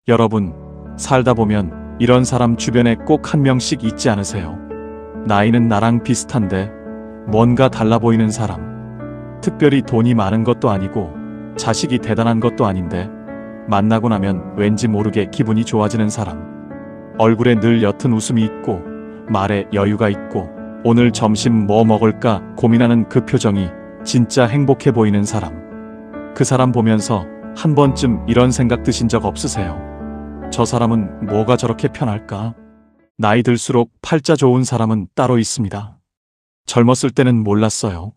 여러분, 살다 보면 이런 사람 주변에 꼭 한 명씩 있지 않으세요? 나이는 나랑 비슷한데 뭔가 달라 보이는 사람. 특별히 돈이 많은 것도 아니고 자식이 대단한 것도 아닌데 만나고 나면 왠지 모르게 기분이 좋아지는 사람. 얼굴에 늘 옅은 웃음이 있고 말에 여유가 있고 오늘 점심 뭐 먹을까 고민하는 그 표정이 진짜 행복해 보이는 사람. 그 사람 보면서 한 번쯤 이런 생각 드신 적 없으세요? 저 사람은 뭐가 저렇게 편할까? 나이 들수록 팔자 좋은 사람은 따로 있습니다. 젊었을 때는 몰랐어요.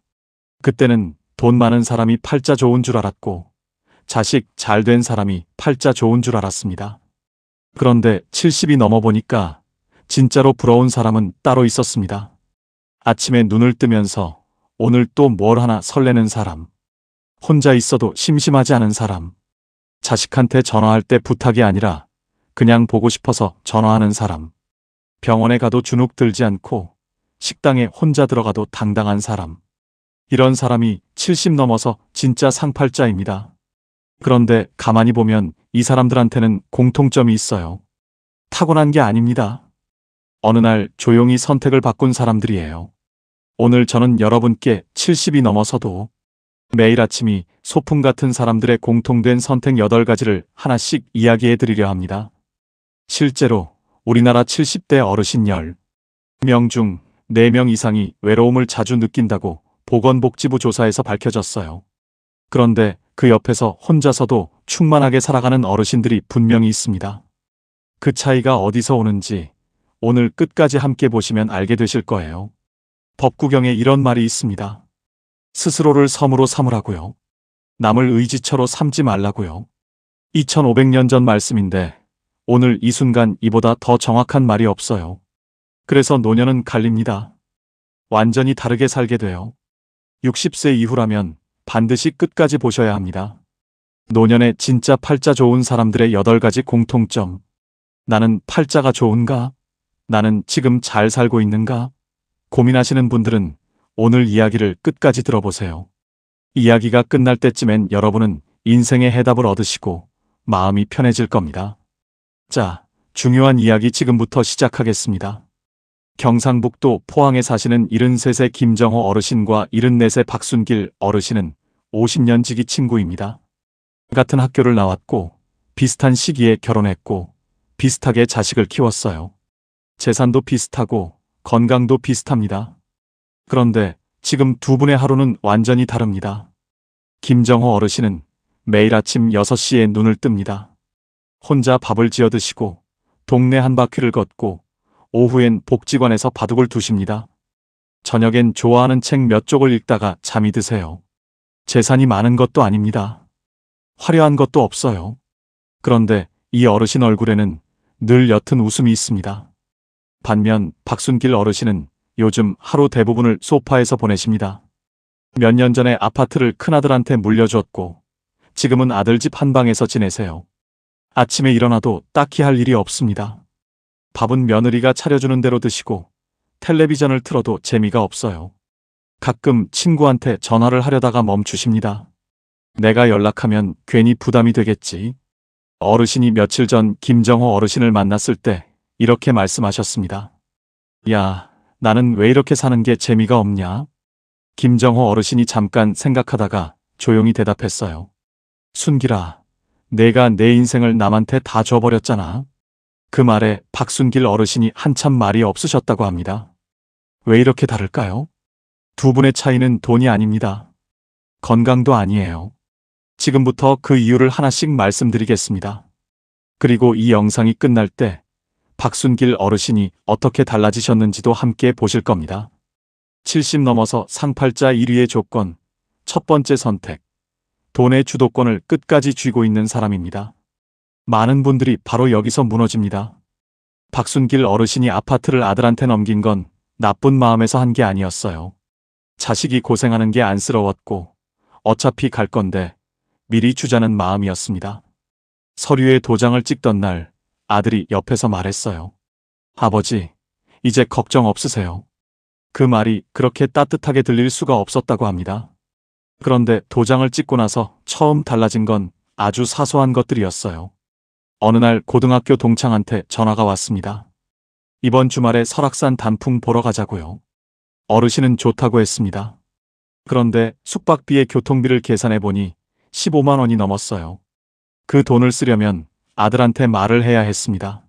그때는 돈 많은 사람이 팔자 좋은 줄 알았고 자식 잘 된 사람이 팔자 좋은 줄 알았습니다. 그런데 70이 넘어보니까 진짜로 부러운 사람은 따로 있었습니다. 아침에 눈을 뜨면서 오늘 또 뭘 하나 설레는 사람. 혼자 있어도 심심하지 않은 사람. 자식한테 전화할 때 부탁이 아니라 그냥 보고 싶어서 전화하는 사람. 병원에 가도 주눅 들지 않고 식당에 혼자 들어가도 당당한 사람. 이런 사람이 70 넘어서 진짜 상팔자입니다. 그런데 가만히 보면 이 사람들한테는 공통점이 있어요. 타고난 게 아닙니다. 어느 날 조용히 선택을 바꾼 사람들이에요. 오늘 저는 여러분께 70이 넘어서도 매일 아침이 소풍 같은 사람들의 공통된 선택 8가지를 하나씩 이야기해 드리려 합니다. 실제로 우리나라 70대 어르신 10명 중 4명 이상이 외로움을 자주 느낀다고 보건복지부 조사에서 밝혀졌어요. 그런데 그 옆에서 혼자서도 충만하게 살아가는 어르신들이 분명히 있습니다. 그 차이가 어디서 오는지 오늘 끝까지 함께 보시면 알게 되실 거예요. 법구경에 이런 말이 있습니다. 스스로를 섬으로 삼으라고요. 남을 의지처로 삼지 말라고요. 2500년 전 말씀인데 오늘 이 순간 이보다 더 정확한 말이 없어요. 그래서 노년은 갈립니다. 완전히 다르게 살게 돼요. 60세 이후라면 반드시 끝까지 보셔야 합니다. 노년에 진짜 팔자 좋은 사람들의 8가지 공통점. 나는 팔자가 좋은가? 나는 지금 잘 살고 있는가? 고민하시는 분들은 오늘 이야기를 끝까지 들어보세요. 이야기가 끝날 때쯤엔 여러분은 인생의 해답을 얻으시고 마음이 편해질 겁니다. 자, 중요한 이야기 지금부터 시작하겠습니다. 경상북도 포항에 사시는 73세 김정호 어르신과 74세 박순길 어르신은 50년 지기 친구입니다. 같은 학교를 나왔고 비슷한 시기에 결혼했고 비슷하게 자식을 키웠어요. 재산도 비슷하고 건강도 비슷합니다. 그런데 지금 두 분의 하루는 완전히 다릅니다. 김정호 어르신은 매일 아침 6시에 눈을 뜹니다. 혼자 밥을 지어 드시고 동네 한 바퀴를 걷고 오후엔 복지관에서 바둑을 두십니다. 저녁엔 좋아하는 책 몇 쪽을 읽다가 잠이 드세요. 재산이 많은 것도 아닙니다. 화려한 것도 없어요. 그런데 이 어르신 얼굴에는 늘 옅은 웃음이 있습니다. 반면 박순길 어르신은 요즘 하루 대부분을 소파에서 보내십니다. 몇 년 전에 아파트를 큰아들한테 물려줬고 지금은 아들 집 한 방에서 지내세요. 아침에 일어나도 딱히 할 일이 없습니다. 밥은 며느리가 차려주는 대로 드시고 텔레비전을 틀어도 재미가 없어요. 가끔 친구한테 전화를 하려다가 멈추십니다. 내가 연락하면 괜히 부담이 되겠지. 어르신이 며칠 전 김정호 어르신을 만났을 때 이렇게 말씀하셨습니다. 야, 나는 왜 이렇게 사는 게 재미가 없냐? 김정호 어르신이 잠깐 생각하다가 조용히 대답했어요. 순길아, 내가 내 인생을 남한테 다 줘버렸잖아. 그 말에 박순길 어르신이 한참 말이 없으셨다고 합니다. 왜 이렇게 다를까요? 두 분의 차이는 돈이 아닙니다. 건강도 아니에요. 지금부터 그 이유를 하나씩 말씀드리겠습니다. 그리고 이 영상이 끝날 때 박순길 어르신이 어떻게 달라지셨는지도 함께 보실 겁니다. 70 넘어서 상팔자 1위의 조건, 첫 번째 선택. 돈의 주도권을 끝까지 쥐고 있는 사람입니다. 많은 분들이 바로 여기서 무너집니다. 박순길 어르신이 아파트를 아들한테 넘긴 건 나쁜 마음에서 한 게 아니었어요. 자식이 고생하는 게 안쓰러웠고 어차피 갈 건데 미리 주자는 마음이었습니다. 서류에 도장을 찍던 날 아들이 옆에서 말했어요. 아버지, 이제 걱정 없으세요. 그 말이 그렇게 따뜻하게 들릴 수가 없었다고 합니다. 그런데 도장을 찍고 나서 처음 달라진 건 아주 사소한 것들이었어요. 어느 날 고등학교 동창한테 전화가 왔습니다. 이번 주말에 설악산 단풍 보러 가자고요. 어르신은 좋다고 했습니다. 그런데 숙박비에 교통비를 계산해 보니 15만 원이 넘었어요. 그 돈을 쓰려면 아들한테 말을 해야 했습니다.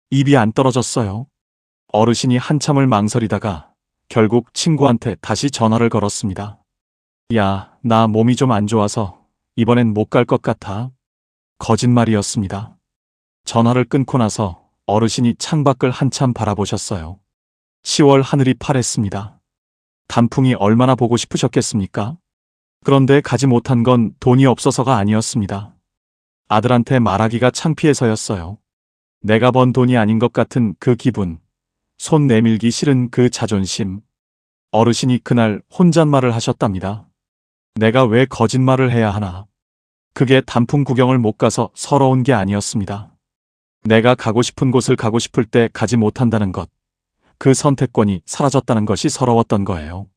입이 안 떨어졌어요. 어르신이 한참을 망설이다가 결국 친구한테 다시 전화를 걸었습니다. 야, 나 몸이 좀 안 좋아서 이번엔 못 갈 것 같아. 거짓말이었습니다. 전화를 끊고 나서 어르신이 창밖을 한참 바라보셨어요. 10월 하늘이 파랬습니다. 단풍이 얼마나 보고 싶으셨겠습니까? 그런데 가지 못한 건 돈이 없어서가 아니었습니다. 아들한테 말하기가 창피해서였어요. 내가 번 돈이 아닌 것 같은 그 기분, 손 내밀기 싫은 그 자존심. 어르신이 그날 혼잣말을 하셨답니다. 내가 왜 거짓말을 해야 하나? 그게 단풍 구경을 못 가서 서러운 게 아니었습니다. 내가 가고 싶은 곳을 가고 싶을 때 가지 못한다는 것, 그 선택권이 사라졌다는 것이 서러웠던 거예요.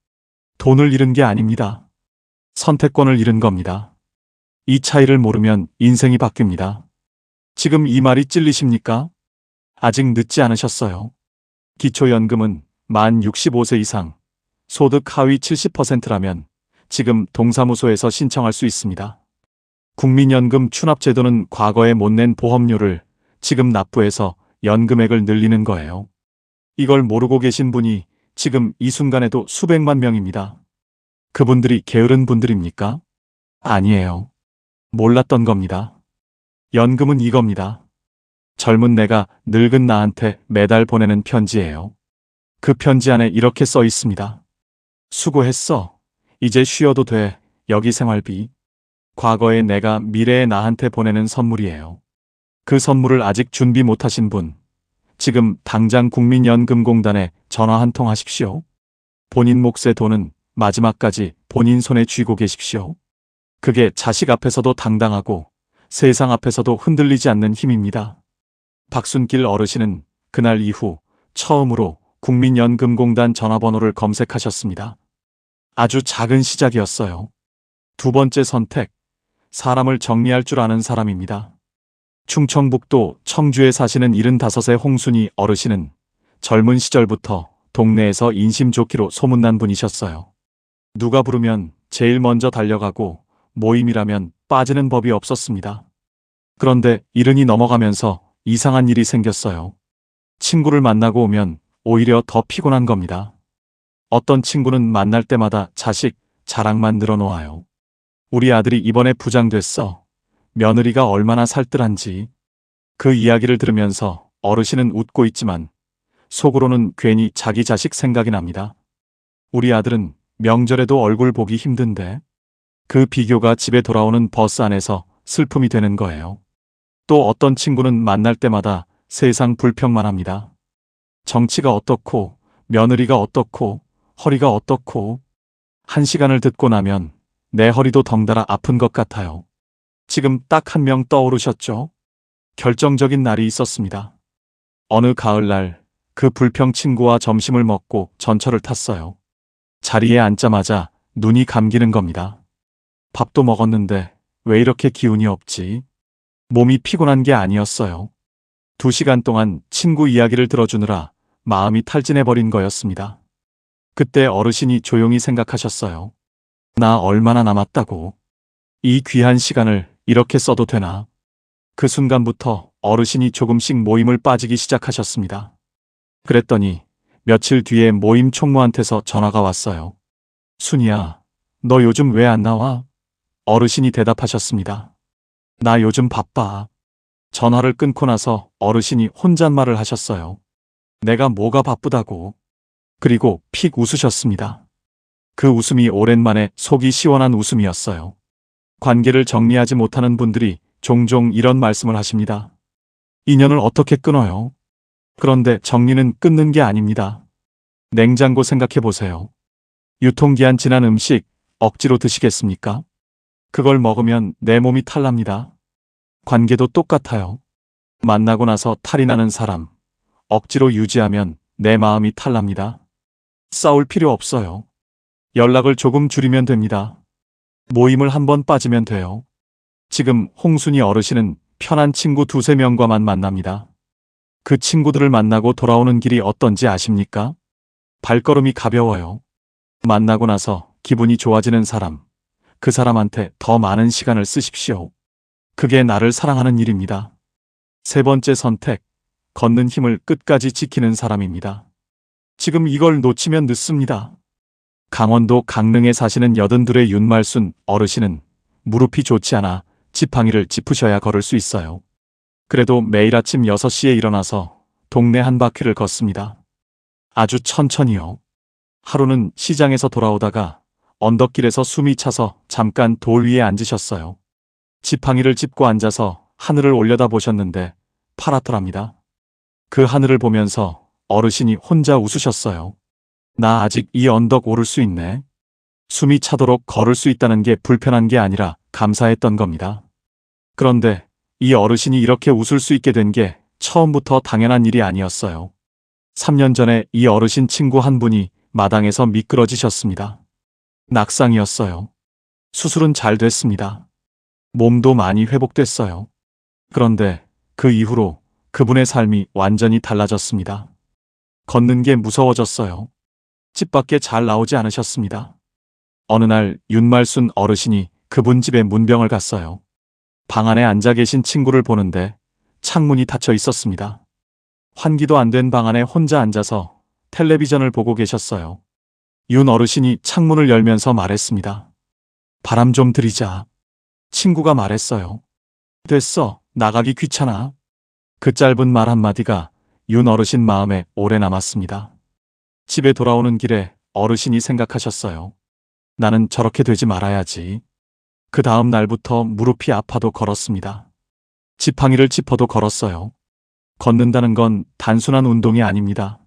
돈을 잃은 게 아닙니다. 선택권을 잃은 겁니다. 이 차이를 모르면 인생이 바뀝니다. 지금 이 말이 찔리십니까? 아직 늦지 않으셨어요. 기초연금은 만 65세 이상, 소득 하위 70%라면 지금 동사무소에서 신청할 수 있습니다. 국민연금 추납제도는 과거에 못 낸 보험료를 지금 납부해서 연금액을 늘리는 거예요. 이걸 모르고 계신 분이 지금 이 순간에도 수백만 명입니다. 그분들이 게으른 분들입니까? 아니에요. 몰랐던 겁니다. 연금은 이겁니다. 젊은 내가 늙은 나한테 매달 보내는 편지예요. 그 편지 안에 이렇게 써 있습니다. 수고했어. 이제 쉬어도 돼. 여기 생활비. 과거의 내가 미래의 나한테 보내는 선물이에요. 그 선물을 아직 준비 못하신 분, 지금 당장 국민연금공단에 전화 한 통 하십시오. 본인 몫의 돈은 마지막까지 본인 손에 쥐고 계십시오. 그게 자식 앞에서도 당당하고 세상 앞에서도 흔들리지 않는 힘입니다. 박순길 어르신은 그날 이후 처음으로 국민연금공단 전화번호를 검색하셨습니다. 아주 작은 시작이었어요. 두 번째 선택, 사람을 정리할 줄 아는 사람입니다. 충청북도 청주에 사시는 75세 홍순희 어르신은 젊은 시절부터 동네에서 인심 좋기로 소문난 분이셨어요. 누가 부르면 제일 먼저 달려가고 모임이라면 빠지는 법이 없었습니다. 그런데 70이 넘어가면서 이상한 일이 생겼어요. 친구를 만나고 오면 오히려 더 피곤한 겁니다. 어떤 친구는 만날 때마다 자식 자랑만 늘어놓아요. 우리 아들이 이번에 부장 됐어. 며느리가 얼마나 살뜰한지. 그 이야기를 들으면서 어르신은 웃고 있지만 속으로는 괜히 자기 자식 생각이 납니다. 우리 아들은 명절에도 얼굴 보기 힘든데. 그 비교가 집에 돌아오는 버스 안에서 슬픔이 되는 거예요. 또 어떤 친구는 만날 때마다 세상 불평만 합니다. 정치가 어떻고 며느리가 어떻고 허리가 어떻고. 한 시간을 듣고 나면 내 허리도 덩달아 아픈 것 같아요. 지금 딱 한 명 떠오르셨죠? 결정적인 날이 있었습니다. 어느 가을날 그 불평 친구와 점심을 먹고 전철을 탔어요. 자리에 앉자마자 눈이 감기는 겁니다. 밥도 먹었는데 왜 이렇게 기운이 없지? 몸이 피곤한 게 아니었어요. 2시간 동안 친구 이야기를 들어주느라 마음이 탈진해버린 거였습니다. 그때 어르신이 조용히 생각하셨어요. 나 얼마나 남았다고. 이 귀한 시간을 이렇게 써도 되나? 그 순간부터 어르신이 조금씩 모임을 빠지기 시작하셨습니다. 그랬더니 며칠 뒤에 모임 총무한테서 전화가 왔어요. 순이야, 너 요즘 왜 안 나와? 어르신이 대답하셨습니다. 나 요즘 바빠. 전화를 끊고 나서 어르신이 혼잣말을 하셨어요. 내가 뭐가 바쁘다고. 그리고 픽 웃으셨습니다. 그 웃음이 오랜만에 속이 시원한 웃음이었어요. 관계를 정리하지 못하는 분들이 종종 이런 말씀을 하십니다. 인연을 어떻게 끊어요? 그런데 정리는 끊는 게 아닙니다. 냉장고 생각해 보세요. 유통기한 지난 음식 억지로 드시겠습니까? 그걸 먹으면 내 몸이 탈납니다. 관계도 똑같아요. 만나고 나서 탈이 나는 사람, 억지로 유지하면 내 마음이 탈납니다. 싸울 필요 없어요. 연락을 조금 줄이면 됩니다. 모임을 한번 빠지면 돼요. 지금 홍순희 어르신은 편한 친구 두세 명과만 만납니다. 그 친구들을 만나고 돌아오는 길이 어떤지 아십니까? 발걸음이 가벼워요. 만나고 나서 기분이 좋아지는 사람, 그 사람한테 더 많은 시간을 쓰십시오. 그게 나를 사랑하는 일입니다. 세 번째 선택, 걷는 힘을 끝까지 지키는 사람입니다. 지금 이걸 놓치면 늦습니다. 강원도 강릉에 사시는 82의 윤말순 어르신은 무릎이 좋지 않아 지팡이를 짚으셔야 걸을 수 있어요. 그래도 매일 아침 6시에 일어나서 동네 한 바퀴를 걷습니다. 아주 천천히요. 하루는 시장에서 돌아오다가 언덕길에서 숨이 차서 잠깐 돌 위에 앉으셨어요. 지팡이를 짚고 앉아서 하늘을 올려다보셨는데 파랗더랍니다. 그 하늘을 보면서 어르신이 혼자 웃으셨어요. 나 아직 이 언덕 오를 수 있네. 숨이 차도록 걸을 수 있다는 게 불편한 게 아니라 감사했던 겁니다. 그런데 이 어르신이 이렇게 웃을 수 있게 된 게 처음부터 당연한 일이 아니었어요. 3년 전에 이 어르신 친구 한 분이 마당에서 미끄러지셨습니다. 낙상이었어요. 수술은 잘 됐습니다. 몸도 많이 회복됐어요. 그런데 그 이후로 그분의 삶이 완전히 달라졌습니다. 걷는 게 무서워졌어요. 집 밖에 잘 나오지 않으셨습니다. 어느 날 윤말순 어르신이 그분 집에 문병을 갔어요. 방 안에 앉아 계신 친구를 보는데 창문이 닫혀 있었습니다. 환기도 안 된 방 안에 혼자 앉아서 텔레비전을 보고 계셨어요. 윤 어르신이 창문을 열면서 말했습니다. 바람 좀 들이자. 친구가 말했어요. 됐어, 나가기 귀찮아. 그 짧은 말 한마디가 윤 어르신 마음에 오래 남았습니다. 집에 돌아오는 길에 어르신이 생각하셨어요. 나는 저렇게 되지 말아야지. 그 다음 날부터 무릎이 아파도 걸었습니다. 지팡이를 짚어도 걸었어요. 걷는다는 건 단순한 운동이 아닙니다.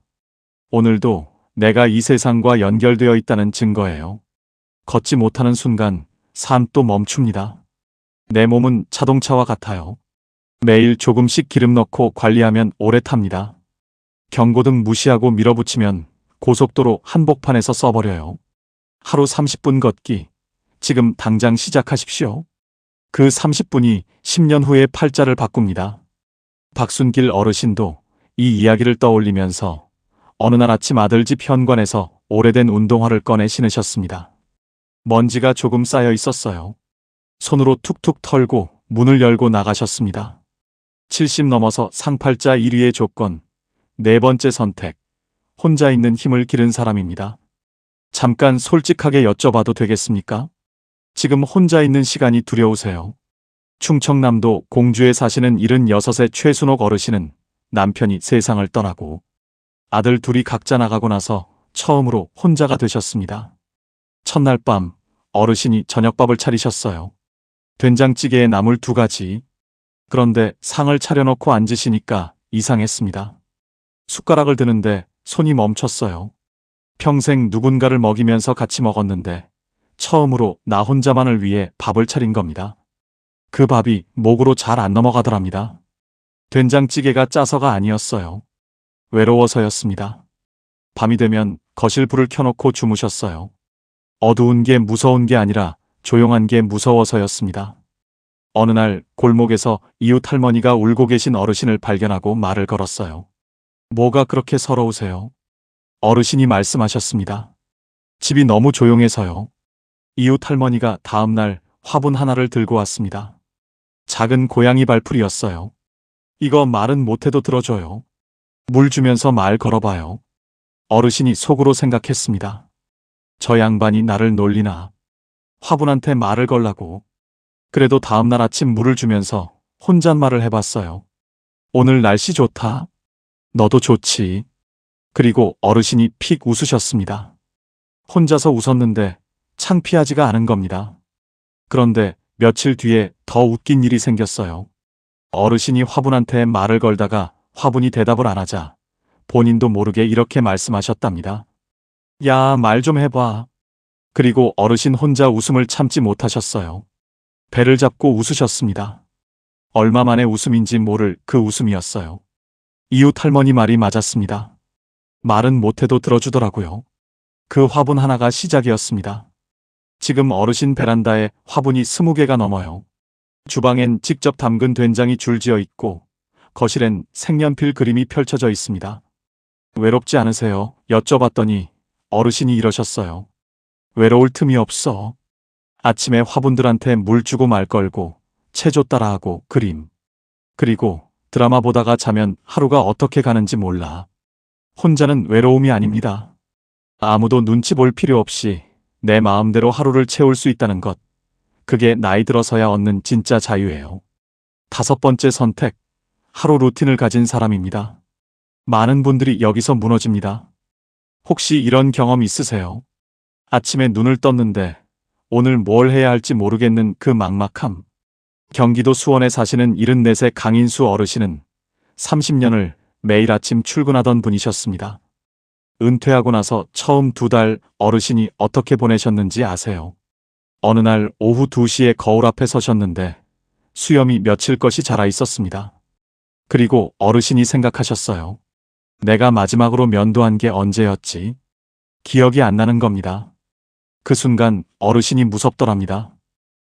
오늘도 내가 이 세상과 연결되어 있다는 증거예요. 걷지 못하는 순간 삶도 멈춥니다. 내 몸은 자동차와 같아요. 매일 조금씩 기름 넣고 관리하면 오래 탑니다. 경고등 무시하고 밀어붙이면 고속도로 한복판에서 써버려요. 하루 30분 걷기. 지금 당장 시작하십시오. 그 30분이 10년 후에 팔자를 바꿉니다. 박순길 어르신도 이 이야기를 떠올리면서 어느 날 아침 아들 집 현관에서 오래된 운동화를 꺼내 신으셨습니다. 먼지가 조금 쌓여 있었어요. 손으로 툭툭 털고 문을 열고 나가셨습니다. 70 넘어서 상팔자 1위의 조건, 네 번째 선택, 혼자 있는 힘을 기른 사람입니다. 잠깐 솔직하게 여쭤봐도 되겠습니까? 지금 혼자 있는 시간이 두려우세요? 충청남도 공주에 사시는 76의 최순옥 어르신은 남편이 세상을 떠나고 아들 둘이 각자 나가고 나서 처음으로 혼자가 되셨습니다. 첫날 밤 어르신이 저녁밥을 차리셨어요. 된장찌개에 나물 2가지. 그런데 상을 차려놓고 앉으시니까 이상했습니다. 숟가락을 드는데 손이 멈췄어요. 평생 누군가를 먹이면서 같이 먹었는데 처음으로 나 혼자만을 위해 밥을 차린 겁니다. 그 밥이 목으로 잘 안 넘어가더랍니다. 된장찌개가 짜서가 아니었어요. 외로워서였습니다. 밤이 되면 거실 불을 켜놓고 주무셨어요. 어두운 게 무서운 게 아니라 조용한 게 무서워서였습니다. 어느 날 골목에서 이웃 할머니가 울고 계신 어르신을 발견하고 말을 걸었어요. 뭐가 그렇게 서러우세요? 어르신이 말씀하셨습니다. 집이 너무 조용해서요. 이웃 할머니가 다음 날 화분 하나를 들고 왔습니다. 작은 고양이 발풀이였어요. 이거 말은 못해도 들어줘요. 물 주면서 말 걸어봐요. 어르신이 속으로 생각했습니다. 저 양반이 나를 놀리나. 화분한테 말을 걸라고. 그래도 다음 날 아침 물을 주면서 혼잣말을 해봤어요. 오늘 날씨 좋다. 너도 좋지. 그리고 어르신이 픽 웃으셨습니다. 혼자서 웃었는데 창피하지가 않은 겁니다. 그런데 며칠 뒤에 더 웃긴 일이 생겼어요. 어르신이 화분한테 말을 걸다가 화분이 대답을 안 하자 본인도 모르게 이렇게 말씀하셨답니다. 야, 말 좀 해봐. 그리고 어르신 혼자 웃음을 참지 못하셨어요. 배를 잡고 웃으셨습니다. 얼마 만에 웃음인지 모를 그 웃음이었어요. 이웃 할머니 말이 맞았습니다. 말은 못해도 들어주더라고요. 그 화분 하나가 시작이었습니다. 지금 어르신 베란다에 화분이 20개가 넘어요. 주방엔 직접 담근 된장이 줄지어 있고 거실엔 색연필 그림이 펼쳐져 있습니다. 외롭지 않으세요? 여쭤봤더니 어르신이 이러셨어요. 외로울 틈이 없어. 아침에 화분들한테 물 주고 말 걸고 체조 따라하고 그림. 그리고 드라마 보다가 자면 하루가 어떻게 가는지 몰라. 혼자는 외로움이 아닙니다. 아무도 눈치 볼 필요 없이 내 마음대로 하루를 채울 수 있다는 것. 그게 나이 들어서야 얻는 진짜 자유예요. 5번째 선택. 하루 루틴을 가진 사람입니다. 많은 분들이 여기서 무너집니다. 혹시 이런 경험 있으세요? 아침에 눈을 떴는데 오늘 뭘 해야 할지 모르겠는 그 막막함. 경기도 수원에 사시는 74세 강인수 어르신은 30년을 매일 아침 출근하던 분이셨습니다. 은퇴하고 나서 처음 2달 어르신이 어떻게 보내셨는지 아세요? 어느 날 오후 2시에 거울 앞에 서셨는데 수염이 며칠 것이 자라 있었습니다. 그리고 어르신이 생각하셨어요. 내가 마지막으로 면도한 게 언제였지? 기억이 안 나는 겁니다. 그 순간 어르신이 무섭더랍니다.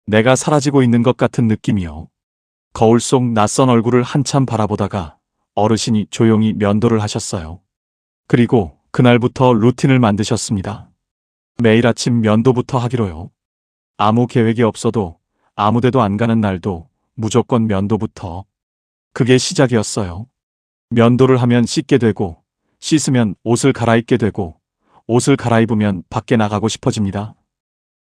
내가 사라지고 있는 것 같은 느낌이요. 거울 속 낯선 얼굴을 한참 바라보다가 어르신이 조용히 면도를 하셨어요. 그리고 그날부터 루틴을 만드셨습니다. 매일 아침 면도부터 하기로요. 아무 계획이 없어도 아무 데도 안 가는 날도 무조건 면도부터. 그게 시작이었어요. 면도를 하면 씻게 되고 씻으면 옷을 갈아입게 되고 옷을 갈아입으면 밖에 나가고 싶어집니다.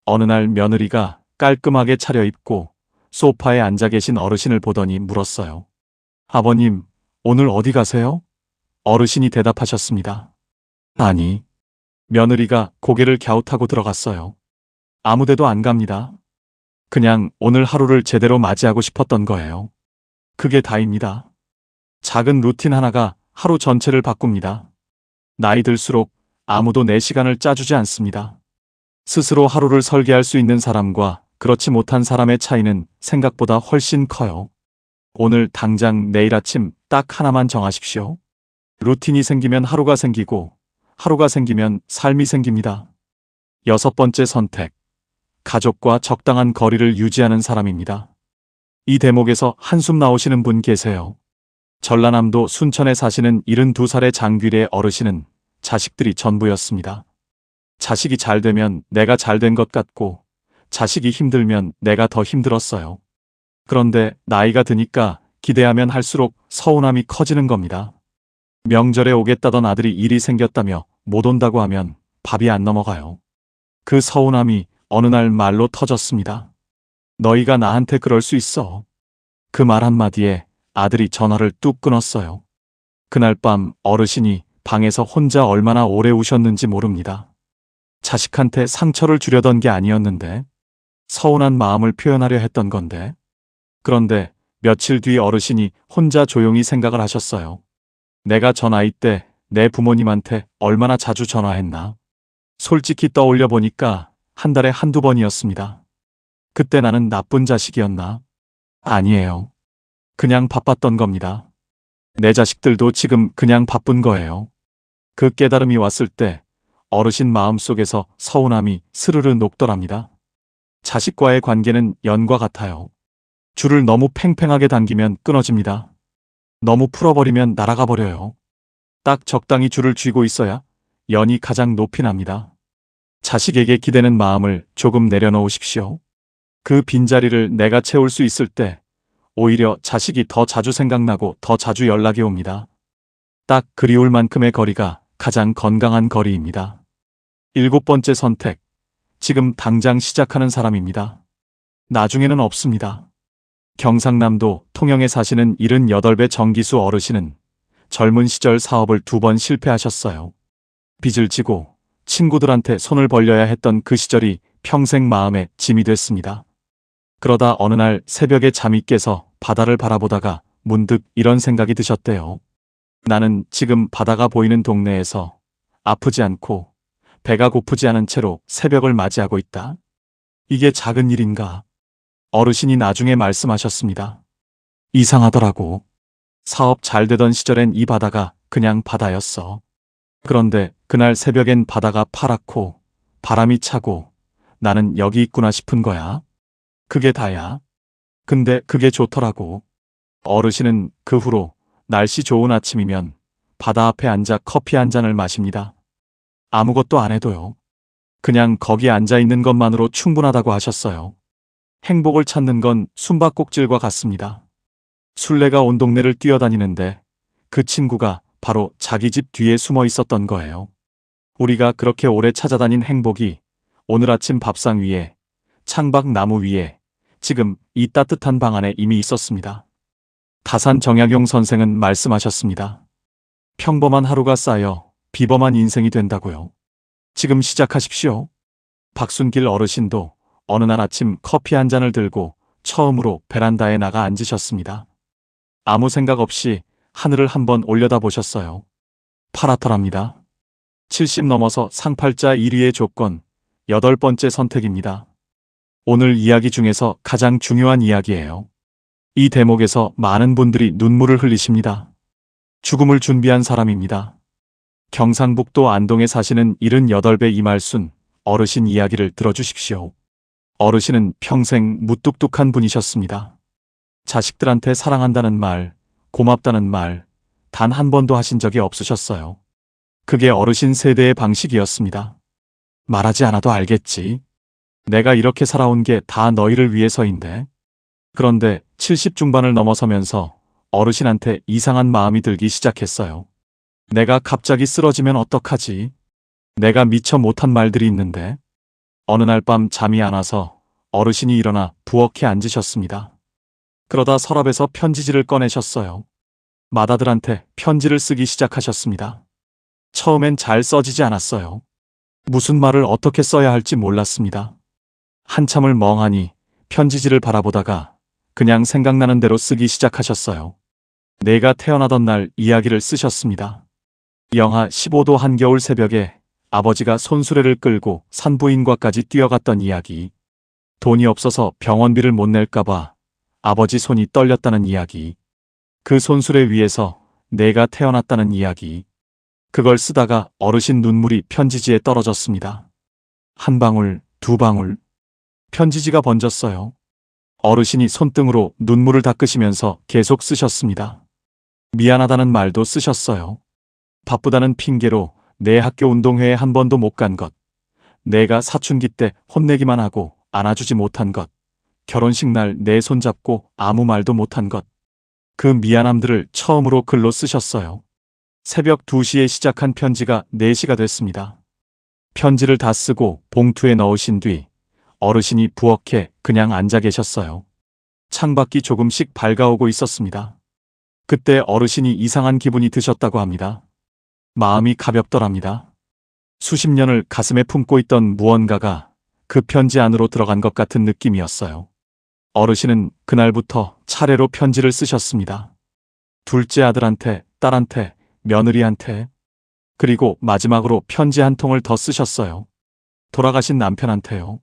어느 날 며느리가 깔끔하게 차려입고 소파에 앉아 계신 어르신을 보더니 물었어요. 아버님, 오늘 어디 가세요? 어르신이 대답하셨습니다. 아니. 며느리가 고개를 갸웃하고 들어갔어요. 아무 데도 안 갑니다. 그냥 오늘 하루를 제대로 맞이하고 싶었던 거예요. 그게 다입니다. 작은 루틴 하나가 하루 전체를 바꿉니다. 나이 들수록 아무도 내 시간을 짜주지 않습니다. 스스로 하루를 설계할 수 있는 사람과 그렇지 못한 사람의 차이는 생각보다 훨씬 커요. 오늘 당장 내일 아침 딱 하나만 정하십시오. 루틴이 생기면 하루가 생기고 하루가 생기면 삶이 생깁니다. 6번째 선택. 가족과 적당한 거리를 유지하는 사람입니다. 이 대목에서 한숨 나오시는 분 계세요. 전라남도 순천에 사시는 72살의 장귀래 어르신은 자식들이 전부였습니다. 자식이 잘 되면 내가 잘 된 것 같고 자식이 힘들면 내가 더 힘들었어요. 그런데 나이가 드니까 기대하면 할수록 서운함이 커지는 겁니다. 명절에 오겠다던 아들이 일이 생겼다며 못 온다고 하면 밥이 안 넘어가요. 그 서운함이 어느 날 말로 터졌습니다. 너희가 나한테 그럴 수 있어. 그 말 한마디에 아들이 전화를 뚝 끊었어요. 그날 밤 어르신이 방에서 혼자 얼마나 오래 우셨는지 모릅니다. 자식한테 상처를 주려던 게 아니었는데, 서운한 마음을 표현하려 했던 건데. 그런데 며칠 뒤 어르신이 혼자 조용히 생각을 하셨어요. 내가 저 나이 때 내 부모님한테 얼마나 자주 전화했나. 솔직히 떠올려 보니까 한 달에 한두 번이었습니다. 그때 나는 나쁜 자식이었나? 아니에요. 그냥 바빴던 겁니다. 내 자식들도 지금 그냥 바쁜 거예요. 그 깨달음이 왔을 때 어르신 마음속에서 서운함이 스르르 녹더랍니다. 자식과의 관계는 연과 같아요. 줄을 너무 팽팽하게 당기면 끊어집니다. 너무 풀어버리면 날아가 버려요. 딱 적당히 줄을 쥐고 있어야 연이 가장 높이 납니다. 자식에게 기대는 마음을 조금 내려놓으십시오. 그 빈자리를 내가 채울 수 있을 때 오히려 자식이 더 자주 생각나고 더 자주 연락이 옵니다. 딱 그리울 만큼의 거리가 가장 건강한 거리입니다. 7번째 선택. 지금 당장 시작하는 사람입니다. 나중에는 없습니다. 경상남도 통영에 사시는 78배 정기수 어르신은 젊은 시절 사업을 2번 실패하셨어요. 빚을 지고 친구들한테 손을 벌려야 했던 그 시절이 평생 마음에 짐이 됐습니다. 그러다 어느 날 새벽에 잠이 깨서 바다를 바라보다가 문득 이런 생각이 드셨대요. 나는 지금 바다가 보이는 동네에서 아프지 않고 배가 고프지 않은 채로 새벽을 맞이하고 있다. 이게 작은 일인가? 어르신이 나중에 말씀하셨습니다. 이상하더라고. 사업 잘 되던 시절엔 이 바다가 그냥 바다였어. 그런데 그날 새벽엔 바다가 파랗고 바람이 차고 나는 여기 있구나 싶은 거야. 그게 다야. 근데 그게 좋더라고. 어르신은 그 후로 날씨 좋은 아침이면 바다 앞에 앉아 커피 한 잔을 마십니다. 아무것도 안 해도요. 그냥 거기 앉아 있는 것만으로 충분하다고 하셨어요. 행복을 찾는 건 숨바꼭질과 같습니다. 술래가 온 동네를 뛰어다니는데 그 친구가 바로 자기 집 뒤에 숨어 있었던 거예요. 우리가 그렇게 오래 찾아다닌 행복이 오늘 아침 밥상 위에, 창밖 나무 위에, 지금 이 따뜻한 방 안에 이미 있었습니다. 다산 정약용 선생은 말씀하셨습니다. 평범한 하루가 쌓여 비범한 인생이 된다고요. 지금 시작하십시오. 박순길 어르신도 어느 날 아침 커피 한 잔을 들고 처음으로 베란다에 나가 앉으셨습니다. 아무 생각 없이 하늘을 한번 올려다보셨어요. 파랗더랍니다. 70 넘어서 상팔자 1위의 조건, 8번째 선택입니다. 오늘 이야기 중에서 가장 중요한 이야기예요. 이 대목에서 많은 분들이 눈물을 흘리십니다. 죽음을 준비한 사람입니다. 경상북도 안동에 사시는 78배 이말순 어르신 이야기를 들어주십시오. 어르신은 평생 무뚝뚝한 분이셨습니다. 자식들한테 사랑한다는 말, 고맙다는 말, 단 한 번도 하신 적이 없으셨어요. 그게 어르신 세대의 방식이었습니다. 말하지 않아도 알겠지. 내가 이렇게 살아온 게 다 너희를 위해서인데. 그런데 70 중반을 넘어서면서 어르신한테 이상한 마음이 들기 시작했어요. 내가 갑자기 쓰러지면 어떡하지? 내가 미처 못한 말들이 있는데. 어느 날 밤 잠이 안 와서 어르신이 일어나 부엌에 앉으셨습니다. 그러다 서랍에서 편지지를 꺼내셨어요. 맏아들한테 편지를 쓰기 시작하셨습니다. 처음엔 잘 써지지 않았어요. 무슨 말을 어떻게 써야 할지 몰랐습니다. 한참을 멍하니 편지지를 바라보다가 그냥 생각나는 대로 쓰기 시작하셨어요. 내가 태어나던 날 이야기를 쓰셨습니다. 영하 15도 한겨울 새벽에 아버지가 손수레를 끌고 산부인과까지 뛰어갔던 이야기. 돈이 없어서 병원비를 못 낼까봐 아버지 손이 떨렸다는 이야기. 그 손수레 위에서 내가 태어났다는 이야기. 그걸 쓰다가 어르신 눈물이 편지지에 떨어졌습니다. 한 방울, 두 방울. 편지지가 번졌어요. 어르신이 손등으로 눈물을 닦으시면서 계속 쓰셨습니다. 미안하다는 말도 쓰셨어요. 바쁘다는 핑계로 내 학교 운동회에 한 번도 못 간 것. 내가 사춘기 때 혼내기만 하고 안아주지 못한 것. 결혼식 날 내 손잡고 아무 말도 못한 것. 그 미안함들을 처음으로 글로 쓰셨어요. 새벽 2시에 시작한 편지가 4시가 됐습니다. 편지를 다 쓰고 봉투에 넣으신 뒤 어르신이 부엌에 그냥 앉아 계셨어요. 창밖이 조금씩 밝아오고 있었습니다. 그때 어르신이 이상한 기분이 드셨다고 합니다. 마음이 가볍더랍니다. 수십 년을 가슴에 품고 있던 무언가가 그 편지 안으로 들어간 것 같은 느낌이었어요. 어르신은 그날부터 차례로 편지를 쓰셨습니다. 둘째 아들한테, 딸한테, 며느리한테, 그리고 마지막으로 편지 한 통을 더 쓰셨어요. 돌아가신 남편한테요.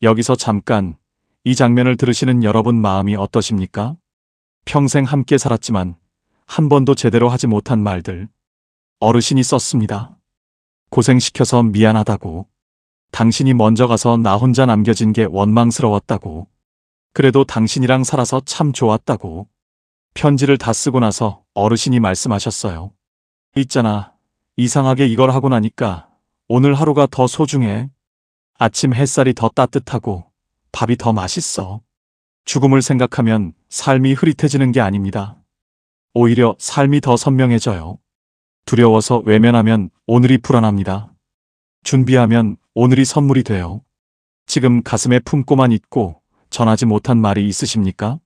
여기서 잠깐 이 장면을 들으시는 여러분 마음이 어떠십니까? 평생 함께 살았지만 한 번도 제대로 하지 못한 말들. 어르신이 썼습니다. 고생시켜서 미안하다고. 당신이 먼저 가서 나 혼자 남겨진 게 원망스러웠다고. 그래도 당신이랑 살아서 참 좋았다고. 편지를 다 쓰고 나서 어르신이 말씀하셨어요. 있잖아. 이상하게 이걸 하고 나니까 오늘 하루가 더 소중해. 아침 햇살이 더 따뜻하고 밥이 더 맛있어. 죽음을 생각하면 삶이 흐릿해지는 게 아닙니다. 오히려 삶이 더 선명해져요. 두려워서 외면하면 오늘이 불안합니다. 준비하면 오늘이 선물이 돼요. 지금 가슴에 품고만 있고 전하지 못한 말이 있으십니까?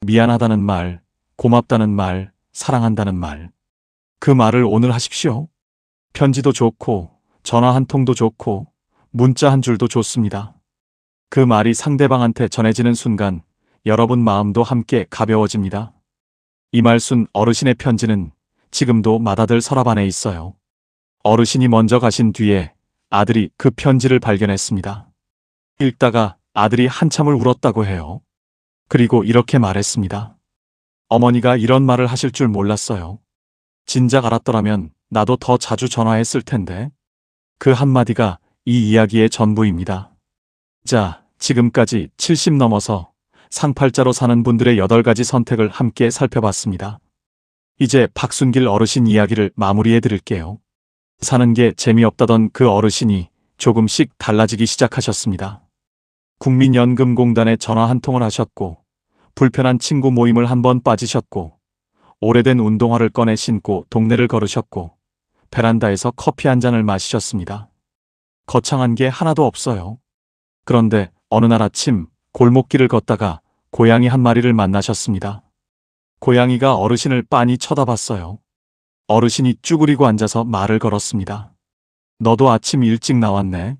미안하다는 말, 고맙다는 말, 사랑한다는 말. 그 말을 오늘 하십시오. 편지도 좋고 전화 한 통도 좋고 문자 한 줄도 좋습니다. 그 말이 상대방한테 전해지는 순간 여러분 마음도 함께 가벼워집니다. 이말순 어르신의 편지는 지금도 맏아들 서랍 안에 있어요. 어르신이 먼저 가신 뒤에 아들이 그 편지를 발견했습니다. 읽다가 아들이 한참을 울었다고 해요. 그리고 이렇게 말했습니다. 어머니가 이런 말을 하실 줄 몰랐어요. 진작 알았더라면 나도 더 자주 전화했을 텐데. 그 한마디가 이 이야기의 전부입니다. 자, 지금까지 70 넘어서 상팔자로 사는 분들의 8가지 선택을 함께 살펴봤습니다. 이제 박순길 어르신 이야기를 마무리해 드릴게요. 사는 게 재미없다던 그 어르신이 조금씩 달라지기 시작하셨습니다. 국민연금공단에 전화 한 통을 하셨고, 불편한 친구 모임을 한번 빠지셨고, 오래된 운동화를 꺼내 신고 동네를 걸으셨고, 베란다에서 커피 한 잔을 마시셨습니다. 거창한 게 하나도 없어요. 그런데 어느 날 아침 골목길을 걷다가 고양이 한 마리를 만나셨습니다. 고양이가 어르신을 빤히 쳐다봤어요. 어르신이 쭈그리고 앉아서 말을 걸었습니다. 너도 아침 일찍 나왔네.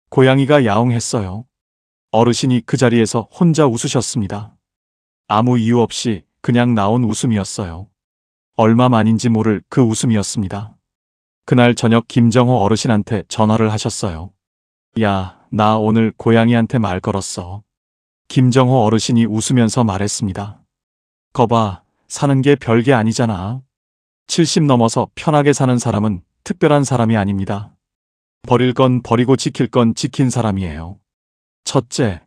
고양이가 야옹했어요. 어르신이 그 자리에서 혼자 웃으셨습니다. 아무 이유 없이 그냥 나온 웃음이었어요. 얼마만인지 모를 그 웃음이었습니다. 그날 저녁 김정호 어르신한테 전화를 하셨어요. 야, 나 오늘 고양이한테 말 걸었어. 김정호 어르신이 웃으면서 말했습니다. 거봐, 사는 게 별게 아니잖아. 70 넘어서 편하게 사는 사람은 특별한 사람이 아닙니다. 버릴 건 버리고 지킬 건 지킨 사람이에요. 첫째,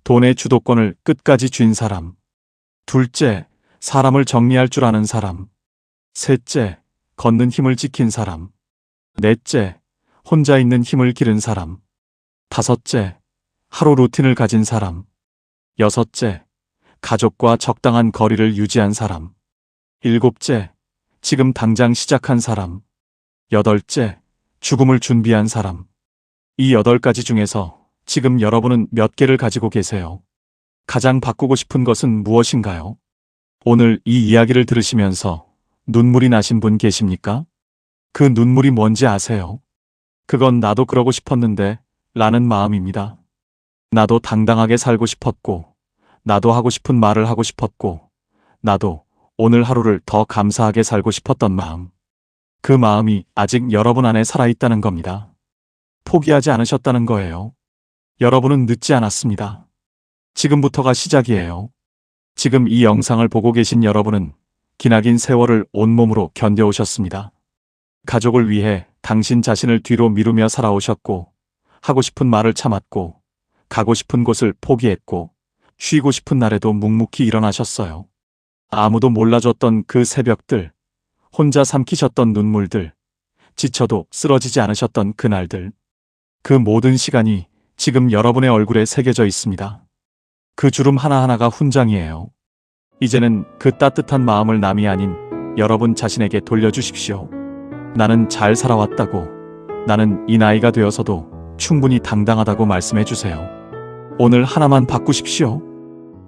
돈의 주도권을 끝까지 쥔 사람. 둘째, 사람을 정리할 줄 아는 사람. 셋째, 걷는 힘을 지킨 사람. 넷째, 혼자 있는 힘을 기른 사람. 다섯째, 하루 루틴을 가진 사람. 여섯째, 가족과 적당한 거리를 유지한 사람. 일곱째, 지금 당장 시작한 사람. 여덟째, 죽음을 준비한 사람. 이 8가지 중에서 지금 여러분은 몇 개를 가지고 계세요? 가장 바꾸고 싶은 것은 무엇인가요? 오늘 이 이야기를 들으시면서 눈물이 나신 분 계십니까? 그 눈물이 뭔지 아세요? 그건 나도 그러고 싶었는데 라는 마음입니다. 나도 당당하게 살고 싶었고, 나도 하고 싶은 말을 하고 싶었고, 나도 오늘 하루를 더 감사하게 살고 싶었던 마음. 그 마음이 아직 여러분 안에 살아있다는 겁니다. 포기하지 않으셨다는 거예요. 여러분은 늦지 않았습니다. 지금부터가 시작이에요. 지금 이 영상을 보고 계신 여러분은 기나긴 세월을 온몸으로 견뎌오셨습니다. 가족을 위해 당신 자신을 뒤로 미루며 살아오셨고, 하고 싶은 말을 참았고, 가고 싶은 곳을 포기했고, 쉬고 싶은 날에도 묵묵히 일어나셨어요. 아무도 몰라줬던 그 새벽들, 혼자 삼키셨던 눈물들, 지쳐도 쓰러지지 않으셨던 그날들. 그 모든 시간이 지금 여러분의 얼굴에 새겨져 있습니다. 그 주름 하나하나가 훈장이에요. 이제는 그 따뜻한 마음을 남이 아닌 여러분 자신에게 돌려주십시오. 나는 잘 살아왔다고, 나는 이 나이가 되어서도 충분히 당당하다고 말씀해 주세요. 오늘 하나만 바꾸십시오.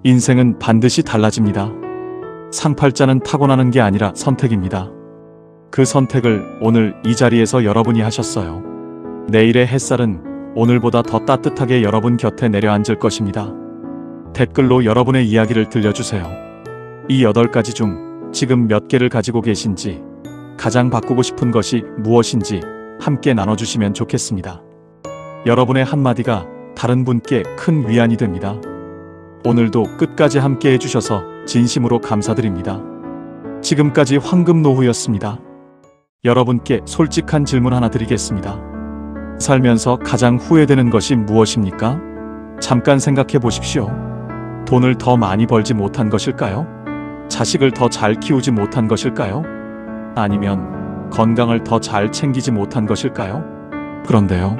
인생은 반드시 달라집니다. 상팔자는 타고나는 게 아니라 선택입니다. 그 선택을 오늘 이 자리에서 여러분이 하셨어요. 내일의 햇살은 오늘보다 더 따뜻하게 여러분 곁에 내려앉을 것입니다. 댓글로 여러분의 이야기를 들려주세요. 이 8가지 중 지금 몇 개를 가지고 계신지, 가장 바꾸고 싶은 것이 무엇인지 함께 나눠주시면 좋겠습니다. 여러분의 한마디가 다른 분께 큰 위안이 됩니다. 오늘도 끝까지 함께 해주셔서 진심으로 감사드립니다. 지금까지 황금노후였습니다. 여러분께 솔직한 질문 하나 드리겠습니다. 살면서 가장 후회되는 것이 무엇입니까? 잠깐 생각해 보십시오. 돈을 더 많이 벌지 못한 것일까요? 자식을 더 잘 키우지 못한 것일까요? 아니면 건강을 더 잘 챙기지 못한 것일까요? 그런데요,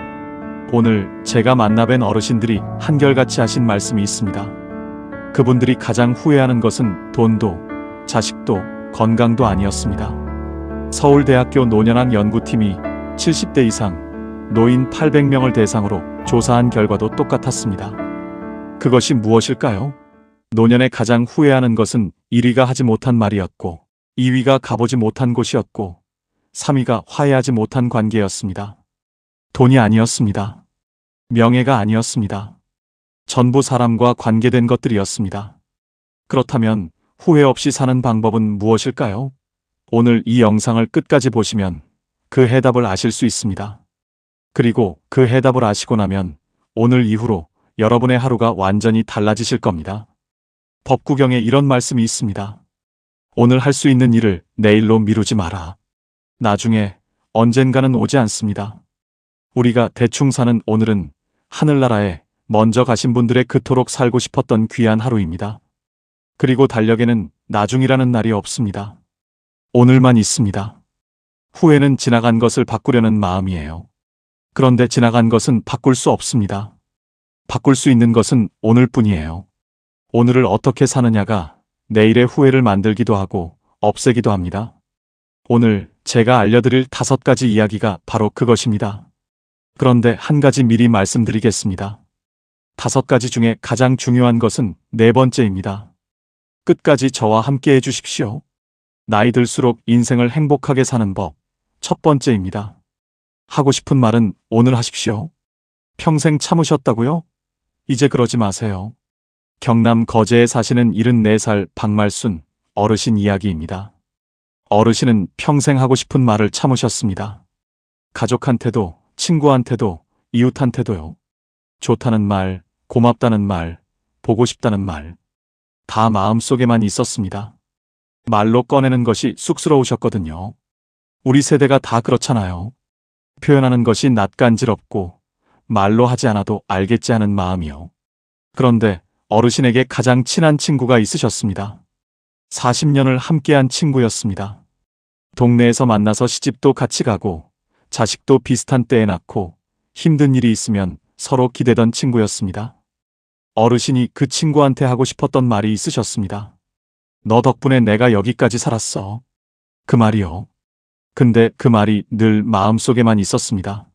오늘 제가 만나뵌 어르신들이 한결같이 하신 말씀이 있습니다. 그분들이 가장 후회하는 것은 돈도, 자식도, 건강도 아니었습니다. 서울대학교 노년학 연구팀이 70대 이상 노인 800명을 대상으로 조사한 결과도 똑같았습니다. 그것이 무엇일까요? 노년에 가장 후회하는 것은 1위가 하지 못한 말이었고, 2위가 가보지 못한 곳이었고, 3위가 화해하지 못한 관계였습니다. 돈이 아니었습니다. 명예가 아니었습니다. 전부 사람과 관계된 것들이었습니다. 그렇다면 후회 없이 사는 방법은 무엇일까요? 오늘 이 영상을 끝까지 보시면 그 해답을 아실 수 있습니다. 그리고 그 해답을 아시고 나면 오늘 이후로 여러분의 하루가 완전히 달라지실 겁니다. 법구경에 이런 말씀이 있습니다. 오늘 할 수 있는 일을 내일로 미루지 마라. 나중에 언젠가는 오지 않습니다. 우리가 대충 사는 오늘은 하늘나라에 먼저 가신 분들의 그토록 살고 싶었던 귀한 하루입니다. 그리고 달력에는 나중이라는 날이 없습니다. 오늘만 있습니다. 후회는 지나간 것을 바꾸려는 마음이에요. 그런데 지나간 것은 바꿀 수 없습니다. 바꿀 수 있는 것은 오늘뿐이에요. 오늘을 어떻게 사느냐가 내일의 후회를 만들기도 하고 없애기도 합니다. 오늘 제가 알려드릴 5가지 이야기가 바로 그것입니다. 그런데 한 가지 미리 말씀드리겠습니다. 5가지 중에 가장 중요한 것은 4번째입니다. 끝까지 저와 함께 해주십시오. 나이 들수록 인생을 행복하게 사는 법. 1번째입니다. 하고 싶은 말은 오늘 하십시오. 평생 참으셨다고요? 이제 그러지 마세요. 경남 거제에 사시는 74살 박말순 어르신 이야기입니다. 어르신은 평생 하고 싶은 말을 참으셨습니다. 가족한테도, 친구한테도, 이웃한테도요. 좋다는 말, 고맙다는 말, 보고 싶다는 말. 다 마음속에만 있었습니다. 말로 꺼내는 것이 쑥스러우셨거든요. 우리 세대가 다 그렇잖아요. 표현하는 것이 낯간지럽고 말로 하지 않아도 알겠지 하는 마음이요. 그런데 어르신에게 가장 친한 친구가 있으셨습니다. 40년을 함께한 친구였습니다. 동네에서 만나서 시집도 같이 가고 자식도 비슷한 때에 낳고 힘든 일이 있으면 서로 기대던 친구였습니다. 어르신이 그 친구한테 하고 싶었던 말이 있으셨습니다. 너 덕분에 내가 여기까지 살았어. 그 말이요. 근데 그 말이 늘 마음속에만 있었습니다.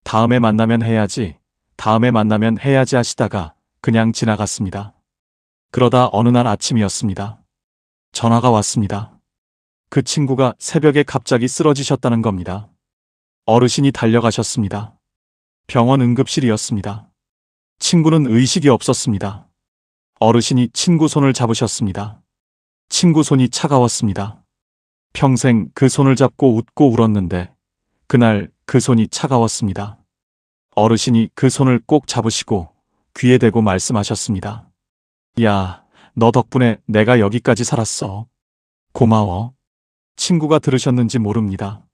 다음에 만나면 해야지, 다음에 만나면 해야지 하시다가 그냥 지나갔습니다. 그러다 어느 날 아침이었습니다. 전화가 왔습니다. 그 친구가 새벽에 갑자기 쓰러지셨다는 겁니다. 어르신이 달려가셨습니다. 병원 응급실이었습니다. 친구는 의식이 없었습니다. 어르신이 친구 손을 잡으셨습니다. 친구 손이 차가웠습니다. 평생 그 손을 잡고 웃고 울었는데 그날 그 손이 차가웠습니다. 어르신이 그 손을 꼭 잡으시고 귀에 대고 말씀하셨습니다. 야, 너 덕분에 내가 여기까지 살았어. 고마워. 친구가 들으셨는지 모릅니다.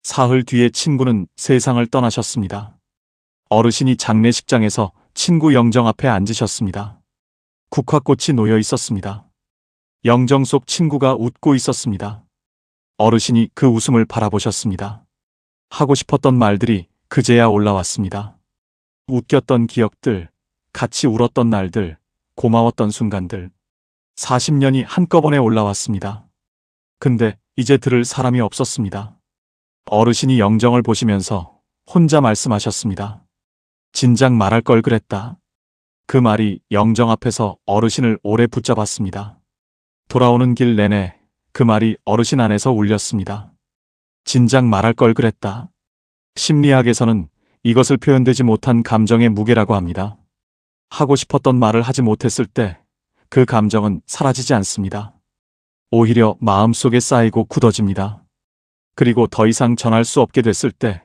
사흘 뒤에 친구는 세상을 떠나셨습니다. 어르신이 장례식장에서 친구 영정 앞에 앉으셨습니다. 국화꽃이 놓여 있었습니다. 영정 속 친구가 웃고 있었습니다. 어르신이 그 웃음을 바라보셨습니다. 하고 싶었던 말들이 그제야 올라왔습니다. 웃겼던 기억들, 같이 울었던 날들, 고마웠던 순간들. 40년이 한꺼번에 올라왔습니다. 근데 이제 들을 사람이 없었습니다. 어르신이 영정을 보시면서 혼자 말씀하셨습니다. 진작 말할 걸 그랬다. 그 말이 영정 앞에서 어르신을 오래 붙잡았습니다. 돌아오는 길 내내 그 말이 어르신 안에서 울렸습니다. 진작 말할 걸 그랬다. 심리학에서는 이것을 표현되지 못한 감정의 무게라고 합니다. 하고 싶었던 말을 하지 못했을 때 그 감정은 사라지지 않습니다. 오히려 마음속에 쌓이고 굳어집니다. 그리고 더 이상 전할 수 없게 됐을 때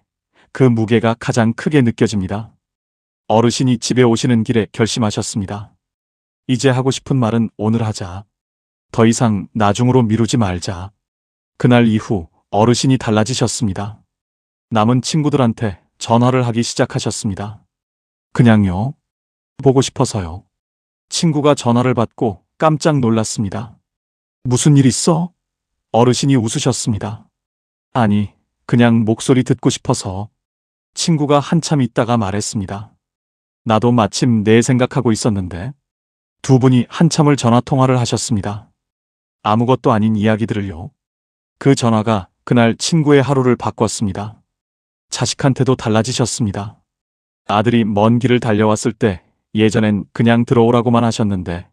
그 무게가 가장 크게 느껴집니다. 어르신이 집에 오시는 길에 결심하셨습니다. 이제 하고 싶은 말은 오늘 하자. 더 이상 나중으로 미루지 말자. 그날 이후 어르신이 달라지셨습니다. 남은 친구들한테 전화를 하기 시작하셨습니다. 그냥요. 보고 싶어서요. 친구가 전화를 받고 깜짝 놀랐습니다. 무슨 일 있어? 어르신이 웃으셨습니다. 아니, 그냥 목소리 듣고 싶어서. 친구가 한참 있다가 말했습니다. 나도 마침 내 생각하고 있었는데. 두 분이 한참을 전화 통화를 하셨습니다. 아무것도 아닌 이야기들을요. 그 전화가 그날 친구의 하루를 바꿨습니다. 자식한테도 달라지셨습니다. 아들이 먼 길을 달려왔을 때 예전엔 그냥 들어오라고만 하셨는데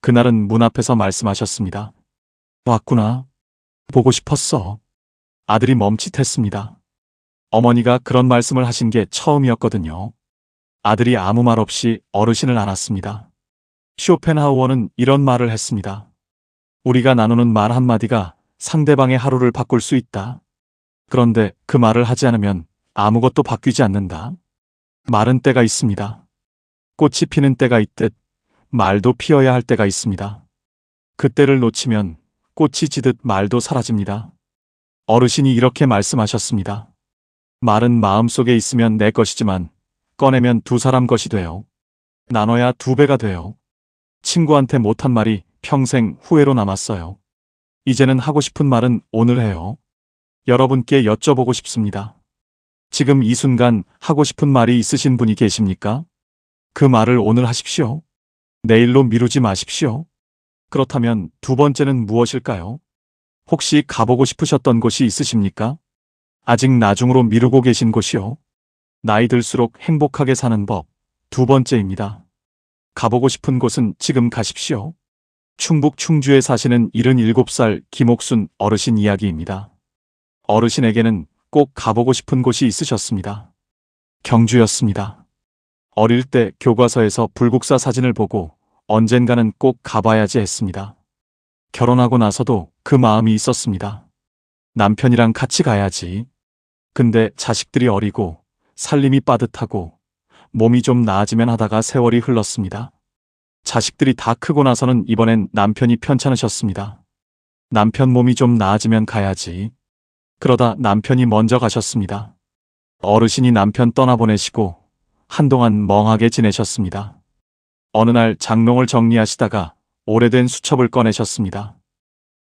그날은 문 앞에서 말씀하셨습니다. 왔구나. 보고 싶었어. 아들이 멈칫했습니다. 어머니가 그런 말씀을 하신 게 처음이었거든요. 아들이 아무 말 없이 어르신을 안았습니다. 쇼펜하우어는 이런 말을 했습니다. 우리가 나누는 말 한마디가 상대방의 하루를 바꿀 수 있다. 그런데 그 말을 하지 않으면 아무것도 바뀌지 않는다. 말은 때가 있습니다. 꽃이 피는 때가 있듯 말도 피어야 할 때가 있습니다. 그때를 놓치면 꽃이 지듯 말도 사라집니다. 어르신이 이렇게 말씀하셨습니다. 말은 마음속에 있으면 내 것이지만 꺼내면 두 사람 것이 돼요. 나눠야 2배가 돼요. 친구한테 못한 말이 평생 후회로 남았어요. 이제는 하고 싶은 말은 오늘 해요. 여러분께 여쭤보고 싶습니다. 지금 이 순간 하고 싶은 말이 있으신 분이 계십니까? 그 말을 오늘 하십시오. 내일로 미루지 마십시오. 그렇다면 2번째는 무엇일까요? 혹시 가보고 싶으셨던 곳이 있으십니까? 아직 나중으로 미루고 계신 곳이요. 나이 들수록 행복하게 사는 법 2번째입니다. 가보고 싶은 곳은 지금 가십시오. 충북 충주에 사시는 77살 김옥순 어르신 이야기입니다. 어르신에게는 꼭 가보고 싶은 곳이 있으셨습니다. 경주였습니다. 어릴 때 교과서에서 불국사 사진을 보고 언젠가는 꼭 가봐야지 했습니다. 결혼하고 나서도 그 마음이 있었습니다. 남편이랑 같이 가야지. 근데 자식들이 어리고 살림이 빠듯하고 몸이 좀 나아지면 하다가 세월이 흘렀습니다. 자식들이 다 크고 나서는 이번엔 남편이 편찮으셨습니다. 남편 몸이 좀 나아지면 가야지. 그러다 남편이 먼저 가셨습니다. 어르신이 남편 떠나보내시고 한동안 멍하게 지내셨습니다. 어느 날 장롱을 정리하시다가 오래된 수첩을 꺼내셨습니다.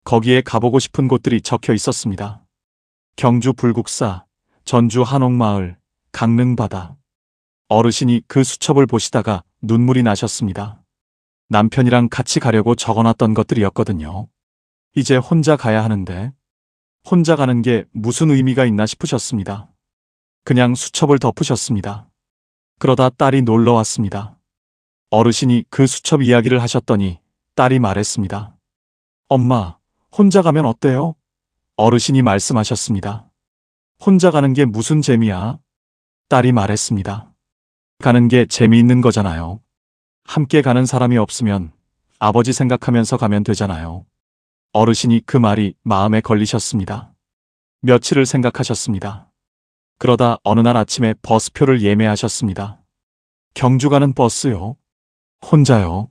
거기에 가보고 싶은 곳들이 적혀 있었습니다. 경주 불국사, 전주 한옥마을, 강릉바다. 어르신이 그 수첩을 보시다가 눈물이 나셨습니다. 남편이랑 같이 가려고 적어놨던 것들이었거든요. 이제 혼자 가야 하는데 혼자 가는 게 무슨 의미가 있나 싶으셨습니다. 그냥 수첩을 덮으셨습니다. 그러다 딸이 놀러 왔습니다. 어르신이 그 수첩 이야기를 하셨더니 딸이 말했습니다. 엄마, 혼자 가면 어때요? 어르신이 말씀하셨습니다. 혼자 가는 게 무슨 재미야? 딸이 말했습니다. 가는 게 재미있는 거잖아요. 함께 가는 사람이 없으면 아버지 생각하면서 가면 되잖아요. 어르신이 그 말이 마음에 걸리셨습니다. 며칠을 생각하셨습니다. 그러다 어느 날 아침에 버스표를 예매하셨습니다. 경주 가는 버스요. 혼자요.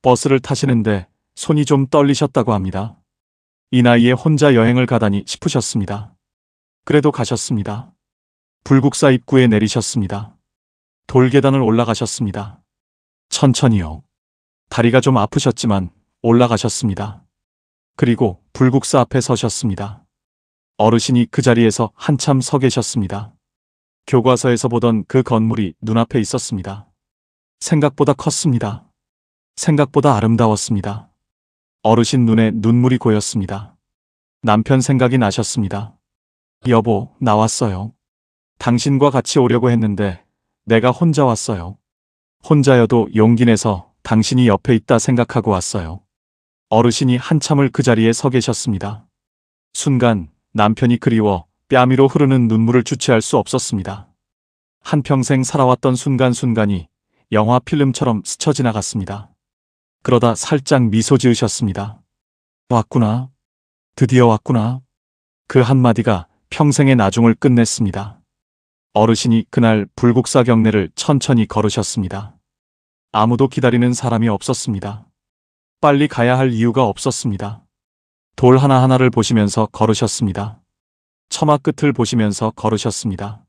버스를 타시는데 손이 좀 떨리셨다고 합니다. 이 나이에 혼자 여행을 가다니 싶으셨습니다. 그래도 가셨습니다. 불국사 입구에 내리셨습니다. 돌계단을 올라가셨습니다. 천천히요. 다리가 좀 아프셨지만 올라가셨습니다. 그리고 불국사 앞에 서셨습니다. 어르신이 그 자리에서 한참 서 계셨습니다. 교과서에서 보던 그 건물이 눈앞에 있었습니다. 생각보다 컸습니다. 생각보다 아름다웠습니다. 어르신 눈에 눈물이 고였습니다. 남편 생각이 나셨습니다. 여보, 나왔어요. 당신과 같이 오려고 했는데 내가 혼자 왔어요. 혼자여도 용기 내서 당신이 옆에 있다 생각하고 왔어요. 어르신이 한참을 그 자리에 서 계셨습니다. 순간 남편이 그리워 뺨위로 흐르는 눈물을 주체할 수 없었습니다. 한평생 살아왔던 순간순간이 영화 필름처럼 스쳐 지나갔습니다. 그러다 살짝 미소 지으셨습니다. 왔구나. 드디어 왔구나. 그 한마디가 평생의 나중을 끝냈습니다. 어르신이 그날 불국사 경내를 천천히 걸으셨습니다. 아무도 기다리는 사람이 없었습니다. 빨리 가야 할 이유가 없었습니다. 돌 하나하나를 보시면서 걸으셨습니다. 처마 끝을 보시면서 걸으셨습니다.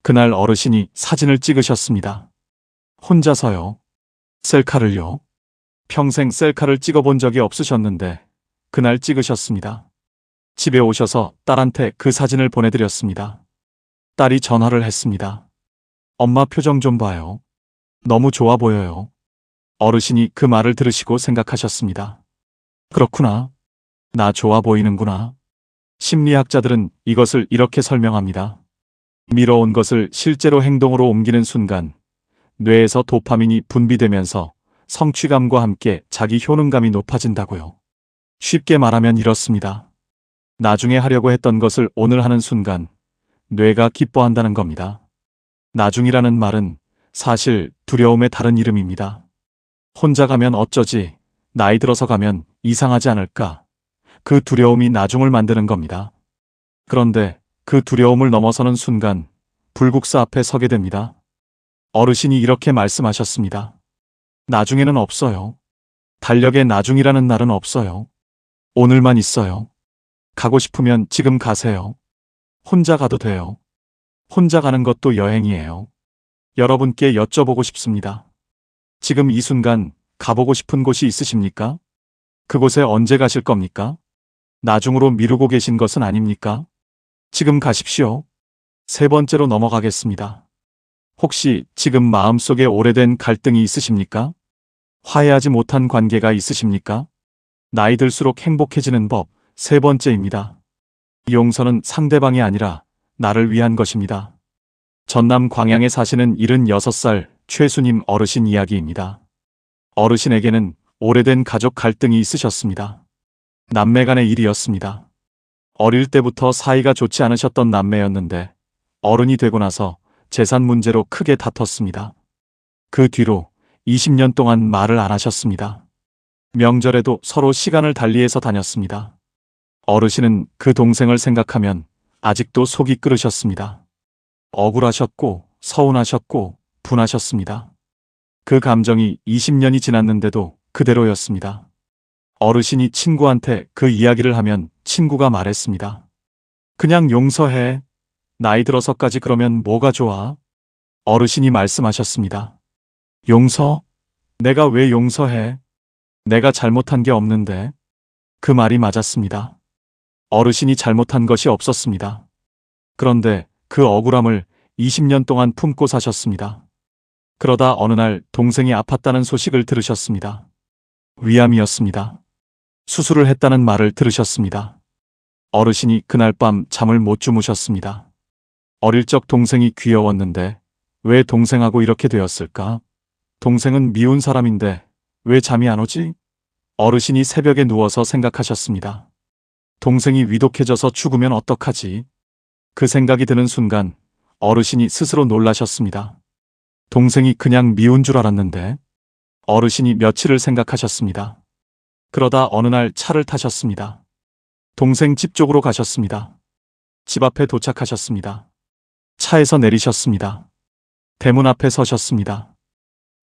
그날 어르신이 사진을 찍으셨습니다. 혼자서요. 셀카를요. 평생 셀카를 찍어본 적이 없으셨는데 그날 찍으셨습니다. 집에 오셔서 딸한테 그 사진을 보내드렸습니다. 딸이 전화를 했습니다. 엄마 표정 좀 봐요. 너무 좋아 보여요. 어르신이 그 말을 들으시고 생각하셨습니다. 그렇구나. 나 좋아 보이는구나. 심리학자들은 이것을 이렇게 설명합니다. 미뤄온 것을 실제로 행동으로 옮기는 순간 뇌에서 도파민이 분비되면서 성취감과 함께 자기 효능감이 높아진다고요. 쉽게 말하면 이렇습니다. 나중에 하려고 했던 것을 오늘 하는 순간 뇌가 기뻐한다는 겁니다. 나중이라는 말은 사실 두려움의 다른 이름입니다. 혼자 가면 어쩌지, 나이 들어서 가면 이상하지 않을까. 그 두려움이 나중을 만드는 겁니다. 그런데 그 두려움을 넘어서는 순간 불국사 앞에 서게 됩니다. 어르신이 이렇게 말씀하셨습니다. 나중에는 없어요. 달력에 나중이라는 날은 없어요. 오늘만 있어요. 가고 싶으면 지금 가세요. 혼자 가도 돼요. 혼자 가는 것도 여행이에요. 여러분께 여쭤보고 싶습니다. 지금 이 순간 가보고 싶은 곳이 있으십니까? 그곳에 언제 가실 겁니까? 나중으로 미루고 계신 것은 아닙니까? 지금 가십시오. 세 번째로 넘어가겠습니다. 혹시 지금 마음속에 오래된 갈등이 있으십니까? 화해하지 못한 관계가 있으십니까? 나이 들수록 행복해지는 법 세 번째입니다. 용서는 상대방이 아니라 나를 위한 것입니다. 전남 광양에 사시는 76살 최수님 어르신 이야기입니다. 어르신에게는 오래된 가족 갈등이 있으셨습니다. 남매 간의 일이었습니다. 어릴 때부터 사이가 좋지 않으셨던 남매였는데 어른이 되고 나서 재산 문제로 크게 다퉜습니다. 그 뒤로 20년 동안 말을 안 하셨습니다. 명절에도 서로 시간을 달리해서 다녔습니다. 어르신은 그 동생을 생각하면 아직도 속이 끓으셨습니다. 억울하셨고 서운하셨고 분하셨습니다. 그 감정이 20년이 지났는데도 그대로였습니다. 어르신이 친구한테 그 이야기를 하면 친구가 말했습니다. 그냥 용서해. 나이 들어서까지 그러면 뭐가 좋아? 어르신이 말씀하셨습니다. 용서? 내가 왜 용서해? 내가 잘못한 게 없는데. 그 말이 맞았습니다. 어르신이 잘못한 것이 없었습니다. 그런데 그 억울함을 20년 동안 품고 사셨습니다. 그러다 어느 날 동생이 아팠다는 소식을 들으셨습니다. 위암이었습니다. 수술을 했다는 말을 들으셨습니다. 어르신이 그날 밤 잠을 못 주무셨습니다. 어릴 적 동생이 귀여웠는데 왜 동생하고 이렇게 되었을까? 동생은 미운 사람인데 왜 잠이 안 오지? 어르신이 새벽에 누워서 생각하셨습니다. 동생이 위독해져서 죽으면 어떡하지? 그 생각이 드는 순간 어르신이 스스로 놀라셨습니다. 동생이 그냥 미운 줄 알았는데. 어르신이 며칠을 생각하셨습니다. 그러다 어느 날 차를 타셨습니다. 동생 집 쪽으로 가셨습니다. 집 앞에 도착하셨습니다. 차에서 내리셨습니다. 대문 앞에 서셨습니다.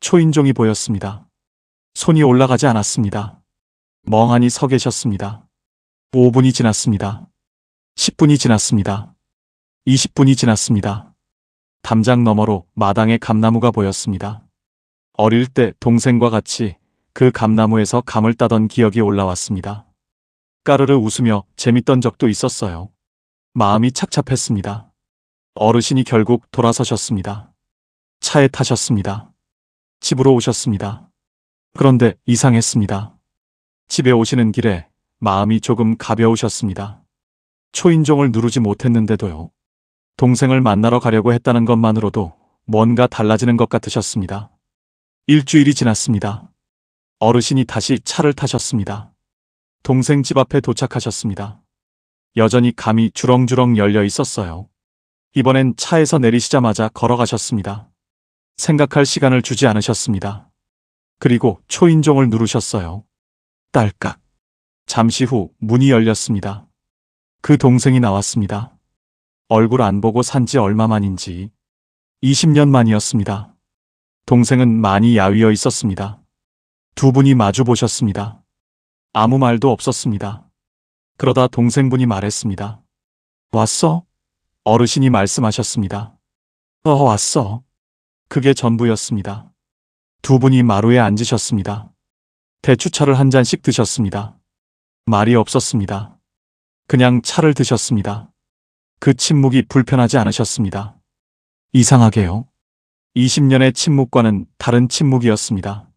초인종이 보였습니다. 손이 올라가지 않았습니다. 멍하니 서 계셨습니다. 5분이 지났습니다. 10분이 지났습니다. 20분이 지났습니다. 담장 너머로 마당에 감나무가 보였습니다. 어릴 때 동생과 같이 그 감나무에서 감을 따던 기억이 올라왔습니다. 까르르 웃으며 재밌던 적도 있었어요. 마음이 착잡했습니다. 어르신이 결국 돌아서셨습니다. 차에 타셨습니다. 집으로 오셨습니다. 그런데 이상했습니다. 집에 오시는 길에 마음이 조금 가벼우셨습니다. 초인종을 누르지 못했는데도요. 동생을 만나러 가려고 했다는 것만으로도 뭔가 달라지는 것 같으셨습니다. 일주일이 지났습니다. 어르신이 다시 차를 타셨습니다. 동생 집 앞에 도착하셨습니다. 여전히 감이 주렁주렁 열려 있었어요. 이번엔 차에서 내리시자마자 걸어가셨습니다. 생각할 시간을 주지 않으셨습니다. 그리고 초인종을 누르셨어요. 딸깍. 잠시 후 문이 열렸습니다. 그 동생이 나왔습니다. 얼굴 안 보고 산지 얼마 만인지 20년 만이었습니다. 동생은 많이 야위어 있었습니다. 두 분이 마주 보셨습니다. 아무 말도 없었습니다. 그러다 동생분이 말했습니다. 왔어? 어르신이 말씀하셨습니다. 왔어. 그게 전부였습니다. 두 분이 마루에 앉으셨습니다. 대추차를 한 잔씩 드셨습니다. 말이 없었습니다. 그냥 차를 드셨습니다. 그 침묵이 불편하지 않으셨습니다. 이상하게요. 20년의 침묵과는 다른 침묵이었습니다.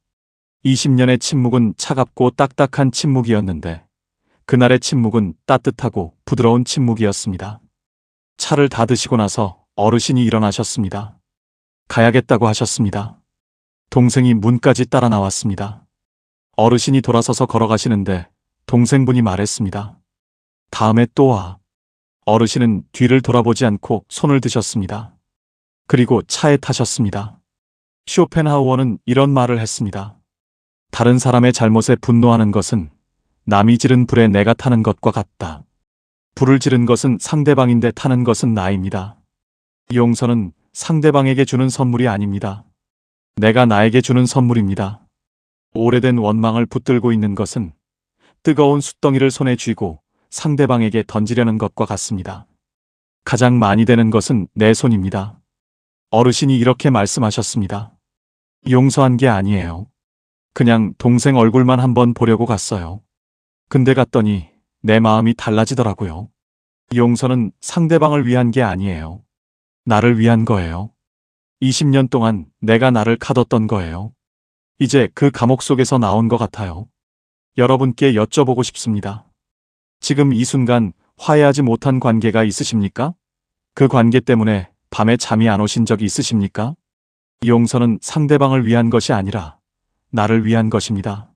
20년의 침묵은 차갑고 딱딱한 침묵이었는데 그날의 침묵은 따뜻하고 부드러운 침묵이었습니다. 차를 다 드시고 나서 어르신이 일어나셨습니다. 가야겠다고 하셨습니다. 동생이 문까지 따라 나왔습니다. 어르신이 돌아서서 걸어가시는데 동생분이 말했습니다. 다음에 또 와. 어르신은 뒤를 돌아보지 않고 손을 드셨습니다. 그리고 차에 타셨습니다. 쇼펜하우어는 이런 말을 했습니다. 다른 사람의 잘못에 분노하는 것은 남이 지른 불에 내가 타는 것과 같다. 불을 지른 것은 상대방인데 타는 것은 나입니다. 용서는 상대방에게 주는 선물이 아닙니다. 내가 나에게 주는 선물입니다. 오래된 원망을 붙들고 있는 것은 뜨거운 숯덩이를 손에 쥐고 상대방에게 던지려는 것과 같습니다. 가장 많이 되는 것은 내 손입니다. 어르신이 이렇게 말씀하셨습니다. 용서한 게 아니에요. 그냥 동생 얼굴만 한번 보려고 갔어요. 근데 갔더니 내 마음이 달라지더라고요. 용서는 상대방을 위한 게 아니에요. 나를 위한 거예요. 20년 동안 내가 나를 가뒀던 거예요. 이제 그 감옥 속에서 나온 것 같아요. 여러분께 여쭤보고 싶습니다. 지금 이 순간 화해하지 못한 관계가 있으십니까? 그 관계 때문에 밤에 잠이 안 오신 적이 있으십니까? 용서는 상대방을 위한 것이 아니라 나를 위한 것입니다.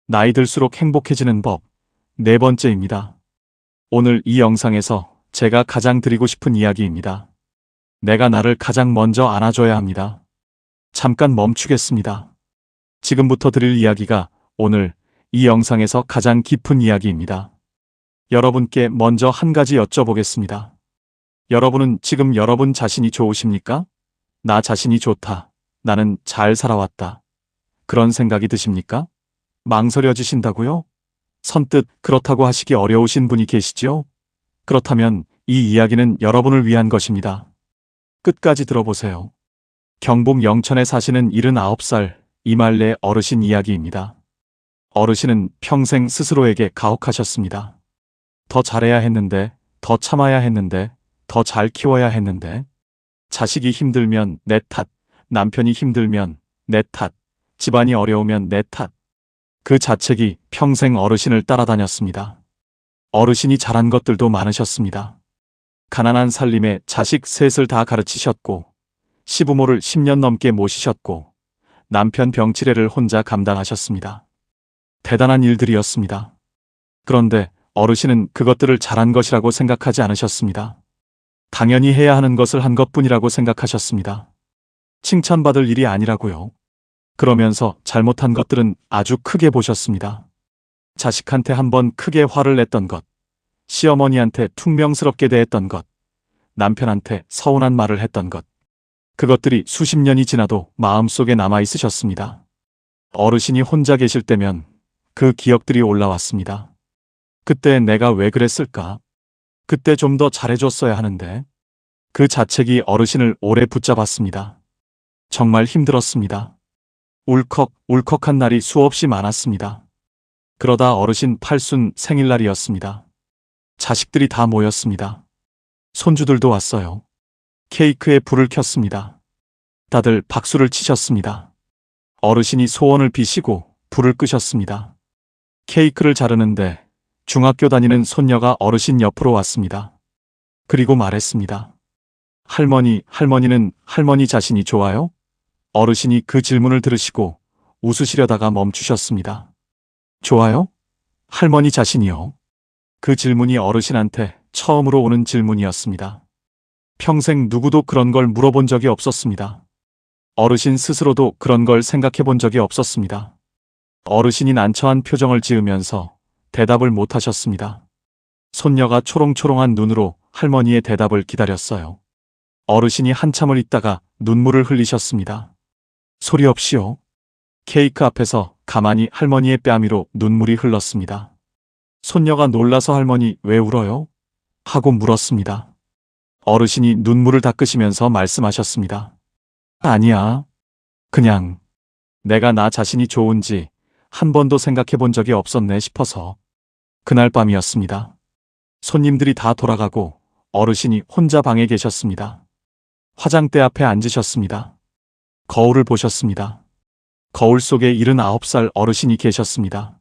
나이 들수록 행복해지는 법, 네 번째입니다. 오늘 이 영상에서 제가 가장 드리고 싶은 이야기입니다. 내가 나를 가장 먼저 안아줘야 합니다. 잠깐 멈추겠습니다. 지금부터 드릴 이야기가 오늘 이 영상에서 가장 깊은 이야기입니다. 여러분께 먼저 한 가지 여쭤보겠습니다. 여러분은 지금 여러분 자신이 좋으십니까? 나 자신이 좋다. 나는 잘 살아왔다. 그런 생각이 드십니까? 망설여지신다고요? 선뜻 그렇다고 하시기 어려우신 분이 계시죠? 그렇다면 이 이야기는 여러분을 위한 것입니다. 끝까지 들어보세요. 경북 영천에 사시는 79살 이말래 어르신 이야기입니다. 어르신은 평생 스스로에게 가혹하셨습니다. 더 잘해야 했는데, 더 참아야 했는데, 더 잘 키워야 했는데, 자식이 힘들면 내 탓, 남편이 힘들면 내 탓, 집안이 어려우면 내 탓. 그 자책이 평생 어르신을 따라다녔습니다. 어르신이 잘한 것들도 많으셨습니다. 가난한 살림에 자식 셋을 다 가르치셨고, 시부모를 10년 넘게 모시셨고, 남편 병치레를 혼자 감당하셨습니다. 대단한 일들이었습니다. 그런데 어르신은 그것들을 잘한 것이라고 생각하지 않으셨습니다. 당연히 해야 하는 것을 한 것뿐이라고 생각하셨습니다. 칭찬받을 일이 아니라고요. 그러면서 잘못한 것들은 아주 크게 보셨습니다. 자식한테 한번 크게 화를 냈던 것, 시어머니한테 퉁명스럽게 대했던 것, 남편한테 서운한 말을 했던 것, 그것들이 수십 년이 지나도 마음속에 남아 있으셨습니다. 어르신이 혼자 계실 때면 그 기억들이 올라왔습니다. 그때 내가 왜 그랬을까? 그때 좀 더 잘해줬어야 하는데. 그 자책이 어르신을 오래 붙잡았습니다. 정말 힘들었습니다. 울컥한 날이 수없이 많았습니다. 그러다 어르신 팔순 생일날이었습니다. 자식들이 다 모였습니다. 손주들도 왔어요. 케이크에 불을 켰습니다. 다들 박수를 치셨습니다. 어르신이 소원을 비시고 불을 끄셨습니다. 케이크를 자르는데 중학교 다니는 손녀가 어르신 옆으로 왔습니다. 그리고 말했습니다. 할머니는 할머니 자신이 좋아요? 어르신이 그 질문을 들으시고 웃으시려다가 멈추셨습니다. 좋아요? 할머니 자신이요? 그 질문이 어르신한테 처음으로 오는 질문이었습니다. 평생 누구도 그런 걸 물어본 적이 없었습니다. 어르신 스스로도 그런 걸 생각해 본 적이 없었습니다. 어르신이 난처한 표정을 지으면서 대답을 못 하셨습니다. 손녀가 초롱초롱한 눈으로 할머니의 대답을 기다렸어요. 어르신이 한참을 있다가 눈물을 흘리셨습니다. 소리 없이요. 케이크 앞에서 가만히 할머니의 뺨위로 눈물이 흘렀습니다. 손녀가 놀라서 할머니 왜 울어요? 하고 물었습니다. 어르신이 눈물을 닦으시면서 말씀하셨습니다. 아니야. 그냥 내가 나 자신이 좋은지 한 번도 생각해 본 적이 없었네 싶어서. 그날 밤이었습니다. 손님들이 다 돌아가고 어르신이 혼자 방에 계셨습니다. 화장대 앞에 앉으셨습니다. 거울을 보셨습니다. 거울 속에 79살 어르신이 계셨습니다.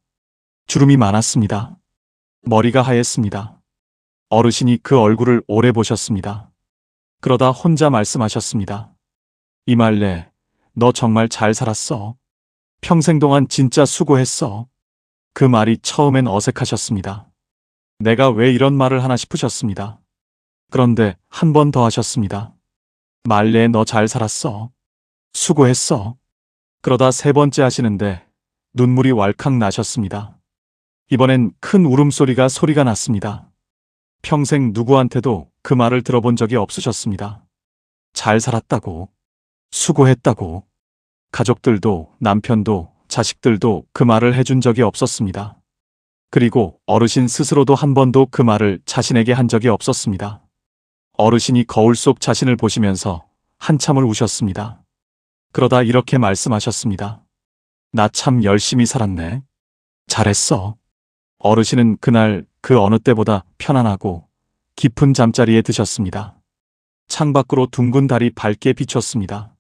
주름이 많았습니다. 머리가 하였습니다. 어르신이 그 얼굴을 오래 보셨습니다. 그러다 혼자 말씀하셨습니다. 이말래, 너 정말 잘 살았어. 평생 동안 진짜 수고했어. 그 말이 처음엔 어색하셨습니다. 내가 왜 이런 말을 하나 싶으셨습니다. 그런데 한 번 더 하셨습니다. 말래, 너 잘 살았어. 수고했어. 그러다 세 번째 하시는데 눈물이 왈칵 나셨습니다. 이번엔 큰 울음소리가 났습니다. 평생 누구한테도 그 말을 들어본 적이 없으셨습니다. 잘 살았다고, 수고했다고. 가족들도 남편도 자식들도 그 말을 해준 적이 없었습니다. 그리고 어르신 스스로도 한 번도 그 말을 자신에게 한 적이 없었습니다. 어르신이 거울 속 자신을 보시면서 한참을 우셨습니다. 그러다 이렇게 말씀하셨습니다. 나 참 열심히 살았네. 잘했어. 어르신은 그날 그 어느 때보다 편안하고 깊은 잠자리에 드셨습니다. 창밖으로 둥근 달이 밝게 비쳤습니다.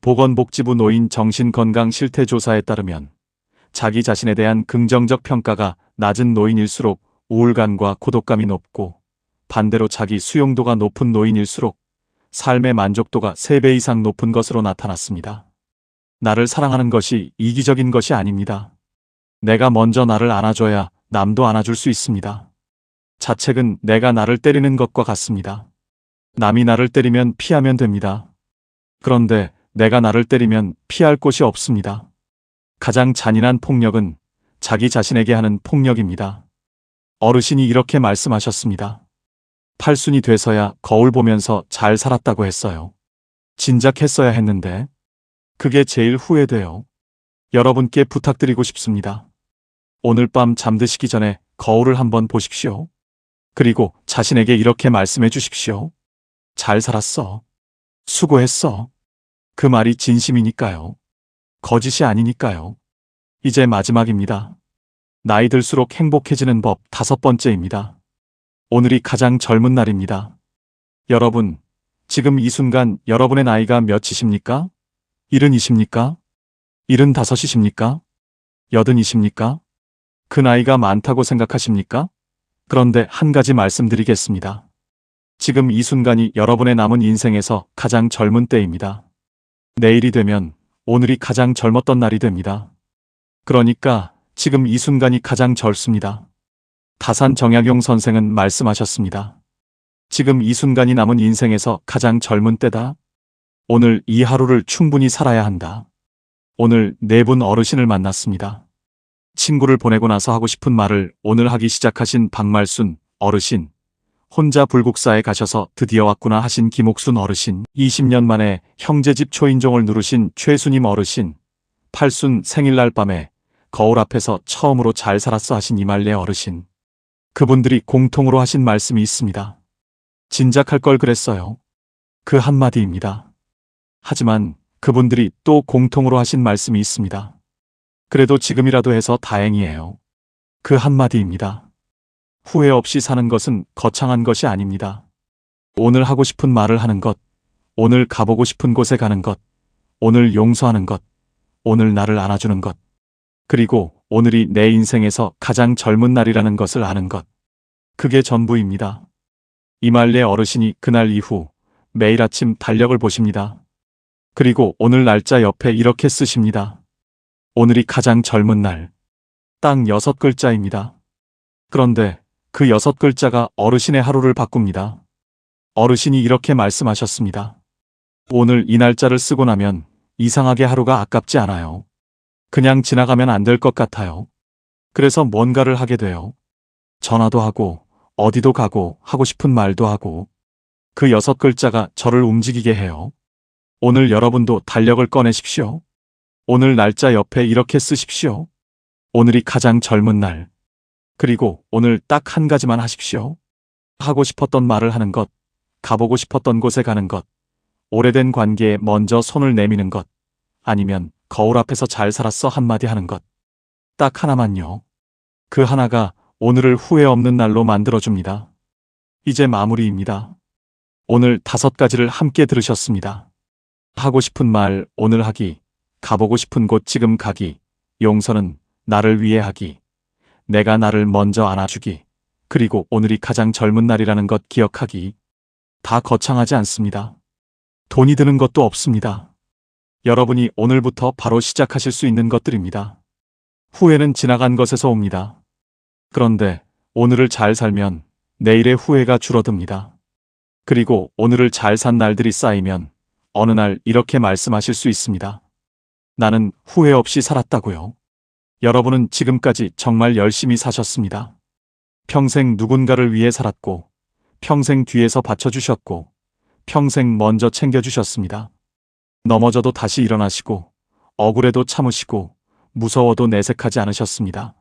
보건복지부 노인 정신건강실태조사에 따르면 자기 자신에 대한 긍정적 평가가 낮은 노인일수록 우울감과 고독감이 높고, 반대로 자기 수용도가 높은 노인일수록 삶의 만족도가 3배 이상 높은 것으로 나타났습니다. 나를 사랑하는 것이 이기적인 것이 아닙니다. 내가 먼저 나를 안아줘야 남도 안아줄 수 있습니다. 자책은 내가 나를 때리는 것과 같습니다. 남이 나를 때리면 피하면 됩니다. 그런데 내가 나를 때리면 피할 곳이 없습니다. 가장 잔인한 폭력은 자기 자신에게 하는 폭력입니다. 어르신이 이렇게 말씀하셨습니다. 팔순이 돼서야 거울 보면서 잘 살았다고 했어요. 진작 했어야 했는데 그게 제일 후회돼요. 여러분께 부탁드리고 싶습니다. 오늘 밤 잠드시기 전에 거울을 한번 보십시오. 그리고 자신에게 이렇게 말씀해 주십시오. 잘 살았어. 수고했어. 그 말이 진심이니까요. 거짓이 아니니까요. 이제 마지막입니다. 나이 들수록 행복해지는 법 5번째입니다. 오늘이 가장 젊은 날입니다. 여러분, 지금 이 순간 여러분의 나이가 몇이십니까? 70이십니까? 75이십니까? 80이십니까? 그 나이가 많다고 생각하십니까? 그런데 한 가지 말씀드리겠습니다. 지금 이 순간이 여러분의 남은 인생에서 가장 젊은 때입니다. 내일이 되면 오늘이 가장 젊었던 날이 됩니다. 그러니까 지금 이 순간이 가장 젊습니다. 다산 정약용 선생은 말씀하셨습니다. 지금 이 순간이 남은 인생에서 가장 젊은 때다. 오늘 이 하루를 충분히 살아야 한다. 오늘 4분 어르신을 만났습니다. 친구를 보내고 나서 하고 싶은 말을 오늘 하기 시작하신 박말순 어르신, 혼자 불국사에 가셔서 드디어 왔구나 하신 김옥순 어르신, 20년 만에 형제집 초인종을 누르신 최수님 어르신, 팔순 생일날 밤에 거울 앞에서 처음으로 잘 살았어 하신 이말래 어르신. 그분들이 공통으로 하신 말씀이 있습니다. 진작 할 걸 그랬어요. 그 한마디입니다. 하지만 그분들이 또 공통으로 하신 말씀이 있습니다. 그래도 지금이라도 해서 다행이에요. 그 한마디입니다. 후회 없이 사는 것은 거창한 것이 아닙니다. 오늘 하고 싶은 말을 하는 것, 오늘 가보고 싶은 곳에 가는 것, 오늘 용서하는 것, 오늘 나를 안아주는 것, 그리고 오늘이 내 인생에서 가장 젊은 날이라는 것을 아는 것. 그게 전부입니다. 이말래 어르신이 그날 이후 매일 아침 달력을 보십니다. 그리고 오늘 날짜 옆에 이렇게 쓰십니다. 오늘이 가장 젊은 날. 딱 6글자입니다. 그런데 그 6글자가 어르신의 하루를 바꿉니다. 어르신이 이렇게 말씀하셨습니다. 오늘 이 날짜를 쓰고 나면 이상하게 하루가 아깝지 않아요. 그냥 지나가면 안 될 것 같아요. 그래서 뭔가를 하게 돼요. 전화도 하고 어디도 가고 하고 싶은 말도 하고. 그 6글자가 저를 움직이게 해요. 오늘 여러분도 달력을 꺼내십시오. 오늘 날짜 옆에 이렇게 쓰십시오. 오늘이 가장 젊은 날. 그리고 오늘 딱 한 가지만 하십시오. 하고 싶었던 말을 하는 것, 가보고 싶었던 곳에 가는 것, 오래된 관계에 먼저 손을 내미는 것, 아니면 거울 앞에서 잘 살았어 한마디 하는 것. 딱 하나만요. 그 하나가 오늘을 후회 없는 날로 만들어줍니다. 이제 마무리입니다. 오늘 5가지를 함께 들으셨습니다. 하고 싶은 말 오늘 하기, 가보고 싶은 곳 지금 가기, 용서는 나를 위해 하기, 내가 나를 먼저 안아주기, 그리고 오늘이 가장 젊은 날이라는 것 기억하기. 다 거창하지 않습니다. 돈이 드는 것도 없습니다. 여러분이 오늘부터 바로 시작하실 수 있는 것들입니다. 후회는 지나간 것에서 옵니다. 그런데 오늘을 잘 살면 내일의 후회가 줄어듭니다. 그리고 오늘을 잘 산 날들이 쌓이면 어느 날 이렇게 말씀하실 수 있습니다. 나는 후회 없이 살았다고요. 여러분은 지금까지 정말 열심히 사셨습니다. 평생 누군가를 위해 살았고, 평생 뒤에서 받쳐주셨고, 평생 먼저 챙겨주셨습니다. 넘어져도 다시 일어나시고, 억울해도 참으시고, 무서워도 내색하지 않으셨습니다.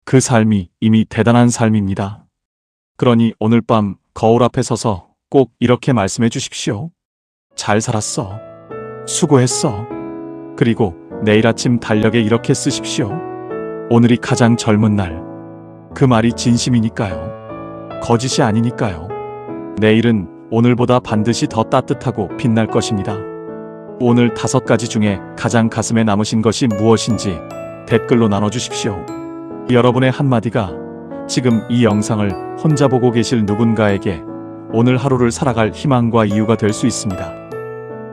그 삶이 이미 대단한 삶입니다. 그러니 오늘 밤 거울 앞에 서서 꼭 이렇게 말씀해 주십시오. 잘 살았어. 수고했어. 그리고 내일 아침 달력에 이렇게 쓰십시오. 오늘이 가장 젊은 날. 그 말이 진심이니까요. 거짓이 아니니까요. 내일은 오늘보다 반드시 더 따뜻하고 빛날 것입니다. 오늘 5가지 중에 가장 가슴에 남으신 것이 무엇인지 댓글로 나눠주십시오. 여러분의 한마디가 지금 이 영상을 혼자 보고 계실 누군가에게 오늘 하루를 살아갈 희망과 이유가 될 수 있습니다.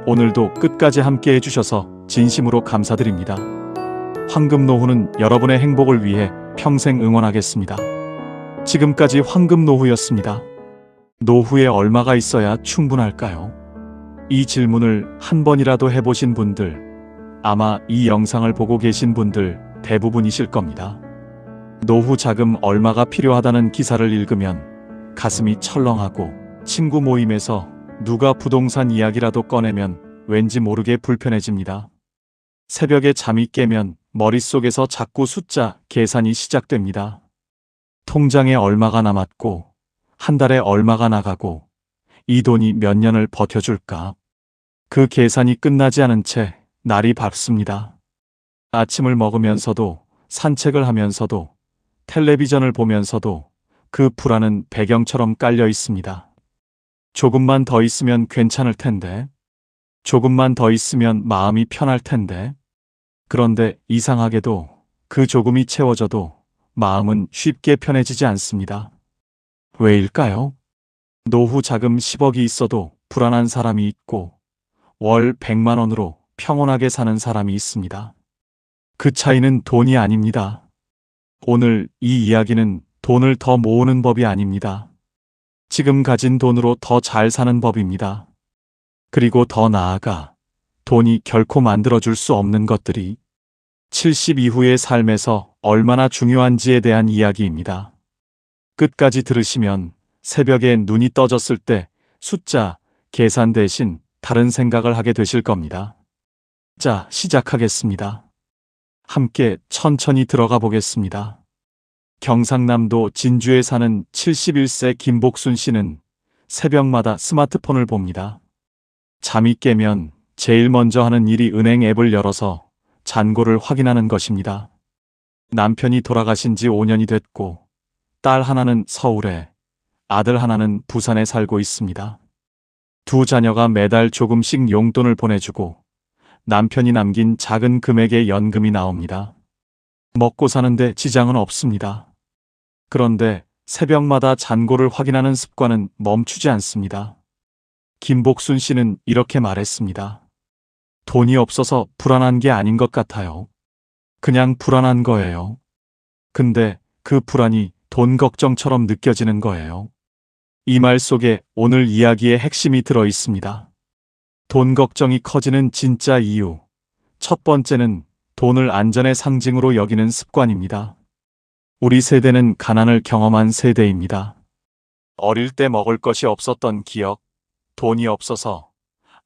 오늘도 끝까지 함께 해주셔서 진심으로 감사드립니다. 황금노후는 여러분의 행복을 위해 평생 응원하겠습니다. 지금까지 황금노후였습니다. 노후에 얼마가 있어야 충분할까요? 이 질문을 한 번이라도 해보신 분들, 아마 이 영상을 보고 계신 분들 대부분이실 겁니다. 노후 자금 얼마가 필요하다는 기사를 읽으면 가슴이 철렁하고 친구 모임에서 누가 부동산 이야기라도 꺼내면 왠지 모르게 불편해집니다. 새벽에 잠이 깨면 머릿속에서 자꾸 숫자 계산이 시작됩니다. 통장에 얼마가 남았고 한 달에 얼마가 나가고 이 돈이 몇 년을 버텨줄까? 그 계산이 끝나지 않은 채 날이 밝습니다. 아침을 먹으면서도 산책을 하면서도 텔레비전을 보면서도 그 불안은 배경처럼 깔려 있습니다. 조금만 더 있으면 괜찮을 텐데, 조금만 더 있으면 마음이 편할 텐데. 그런데 이상하게도 그 조금이 채워져도 마음은 쉽게 편해지지 않습니다. 왜일까요? 노후 자금 10억이 있어도 불안한 사람이 있고 월 100만 원으로 평온하게 사는 사람이 있습니다. 그 차이는 돈이 아닙니다. 오늘 이 이야기는 돈을 더 모으는 법이 아닙니다. 지금 가진 돈으로 더 잘 사는 법입니다. 그리고 더 나아가 돈이 결코 만들어줄 수 없는 것들이 70 이후의 삶에서 얼마나 중요한지에 대한 이야기입니다. 끝까지 들으시면 새벽에 눈이 떠졌을 때 숫자, 계산 대신 다른 생각을 하게 되실 겁니다. 자, 시작하겠습니다. 함께 천천히 들어가 보겠습니다. 경상남도 진주에 사는 71세 김복순 씨는 새벽마다 스마트폰을 봅니다. 잠이 깨면 제일 먼저 하는 일이 은행 앱을 열어서 잔고를 확인하는 것입니다. 남편이 돌아가신 지 5년이 됐고 딸 하나는 서울에, 아들 하나는 부산에 살고 있습니다. 두 자녀가 매달 조금씩 용돈을 보내주고 남편이 남긴 작은 금액의 연금이 나옵니다. 먹고 사는데 지장은 없습니다. 그런데 새벽마다 잔고를 확인하는 습관은 멈추지 않습니다. 김복순 씨는 이렇게 말했습니다. 돈이 없어서 불안한 게 아닌 것 같아요. 그냥 불안한 거예요. 근데 그 불안이 돈 걱정처럼 느껴지는 거예요. 이 말 속에 오늘 이야기의 핵심이 들어 있습니다. 돈 걱정이 커지는 진짜 이유. 첫 번째는 돈을 안전의 상징으로 여기는 습관입니다. 우리 세대는 가난을 경험한 세대입니다. 어릴 때 먹을 것이 없었던 기억, 돈이 없어서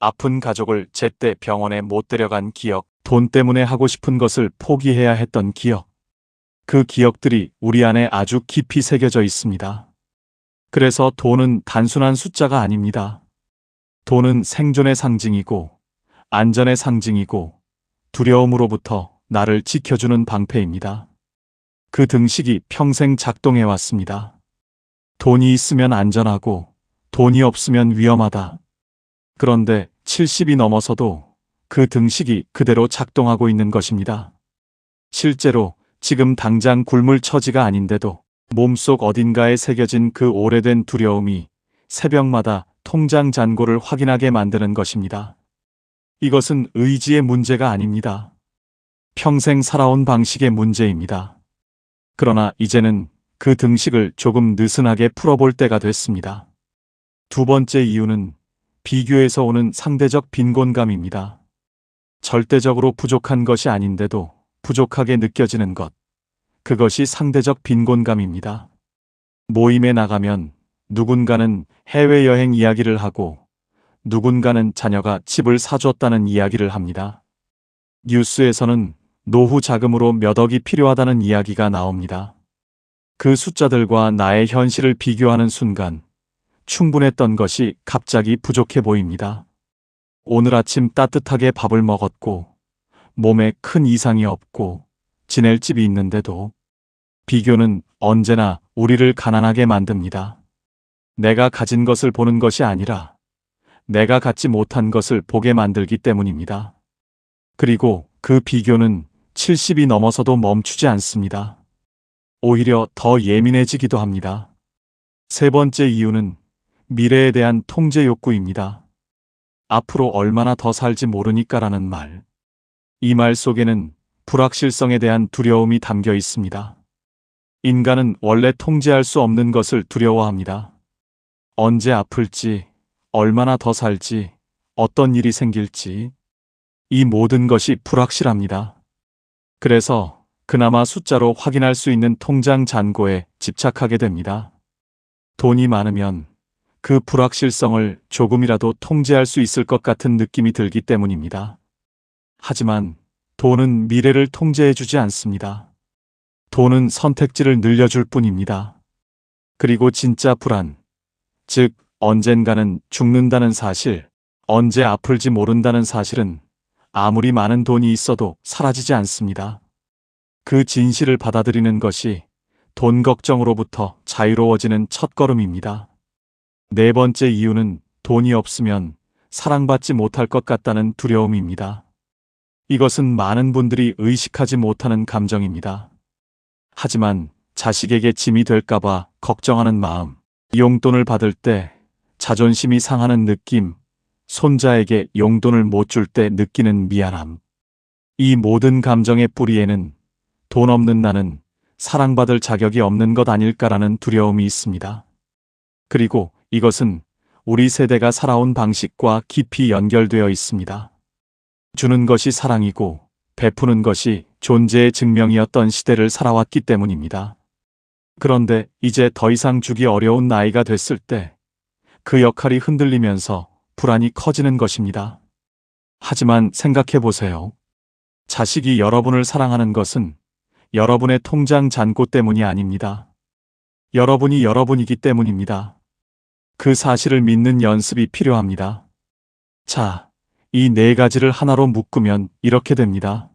아픈 가족을 제때 병원에 못 데려간 기억, 돈 때문에 하고 싶은 것을 포기해야 했던 기억. 그 기억들이 우리 안에 아주 깊이 새겨져 있습니다. 그래서 돈은 단순한 숫자가 아닙니다. 돈은 생존의 상징이고, 안전의 상징이고, 두려움으로부터 나를 지켜주는 방패입니다. 그 등식이 평생 작동해 왔습니다. 돈이 있으면 안전하고, 돈이 없으면 위험하다. 그런데 70이 넘어서도 그 등식이 그대로 작동하고 있는 것입니다. 실제로 지금 당장 굶을 처지가 아닌데도 몸속 어딘가에 새겨진 그 오래된 두려움이 새벽마다 통장 잔고를 확인하게 만드는 것입니다. 이것은 의지의 문제가 아닙니다. 평생 살아온 방식의 문제입니다. 그러나 이제는 그 등식을 조금 느슨하게 풀어볼 때가 됐습니다. 두 번째 이유는 비교에서 오는 상대적 빈곤감입니다. 절대적으로 부족한 것이 아닌데도 부족하게 느껴지는 것. 그것이 상대적 빈곤감입니다. 모임에 나가면 누군가는 해외여행 이야기를 하고 누군가는 자녀가 집을 사줬다는 이야기를 합니다. 뉴스에서는 노후 자금으로 몇 억이 필요하다는 이야기가 나옵니다. 그 숫자들과 나의 현실을 비교하는 순간 충분했던 것이 갑자기 부족해 보입니다. 오늘 아침 따뜻하게 밥을 먹었고, 몸에 큰 이상이 없고, 지낼 집이 있는데도 비교는 언제나 우리를 가난하게 만듭니다. 내가 가진 것을 보는 것이 아니라 내가 갖지 못한 것을 보게 만들기 때문입니다. 그리고 그 비교는 70이 넘어서도 멈추지 않습니다. 오히려 더 예민해지기도 합니다. 세 번째 이유는 미래에 대한 통제 욕구입니다. 앞으로 얼마나 더 살지 모르니까라는 말. 이 말 속에는 불확실성에 대한 두려움이 담겨 있습니다. 인간은 원래 통제할 수 없는 것을 두려워합니다. 언제 아플지, 얼마나 더 살지, 어떤 일이 생길지, 이 모든 것이 불확실합니다. 그래서 그나마 숫자로 확인할 수 있는 통장 잔고에 집착하게 됩니다. 돈이 많으면 그 불확실성을 조금이라도 통제할 수 있을 것 같은 느낌이 들기 때문입니다. 하지만 돈은 미래를 통제해주지 않습니다. 돈은 선택지를 늘려줄 뿐입니다. 그리고 진짜 불안, 즉 언젠가는 죽는다는 사실, 언제 아플지 모른다는 사실은 아무리 많은 돈이 있어도 사라지지 않습니다. 그 진실을 받아들이는 것이 돈 걱정으로부터 자유로워지는 첫걸음입니다. 네 번째 이유는 돈이 없으면 사랑받지 못할 것 같다는 두려움입니다. 이것은 많은 분들이 의식하지 못하는 감정입니다. 하지만 자식에게 짐이 될까봐 걱정하는 마음, 용돈을 받을 때 자존심이 상하는 느낌, 손자에게 용돈을 못 줄 때 느끼는 미안함. 이 모든 감정의 뿌리에는 돈 없는 나는 사랑받을 자격이 없는 것 아닐까라는 두려움이 있습니다. 그리고 이것은 우리 세대가 살아온 방식과 깊이 연결되어 있습니다. 주는 것이 사랑이고 베푸는 것이 존재의 증명이었던 시대를 살아왔기 때문입니다. 그런데 이제 더 이상 주기 어려운 나이가 됐을 때 그 역할이 흔들리면서 불안이 커지는 것입니다. 하지만 생각해 보세요. 자식이 여러분을 사랑하는 것은 여러분의 통장 잔고 때문이 아닙니다. 여러분이 여러분이기 때문입니다. 그 사실을 믿는 연습이 필요합니다. 자, 이 네 가지를 하나로 묶으면 이렇게 됩니다.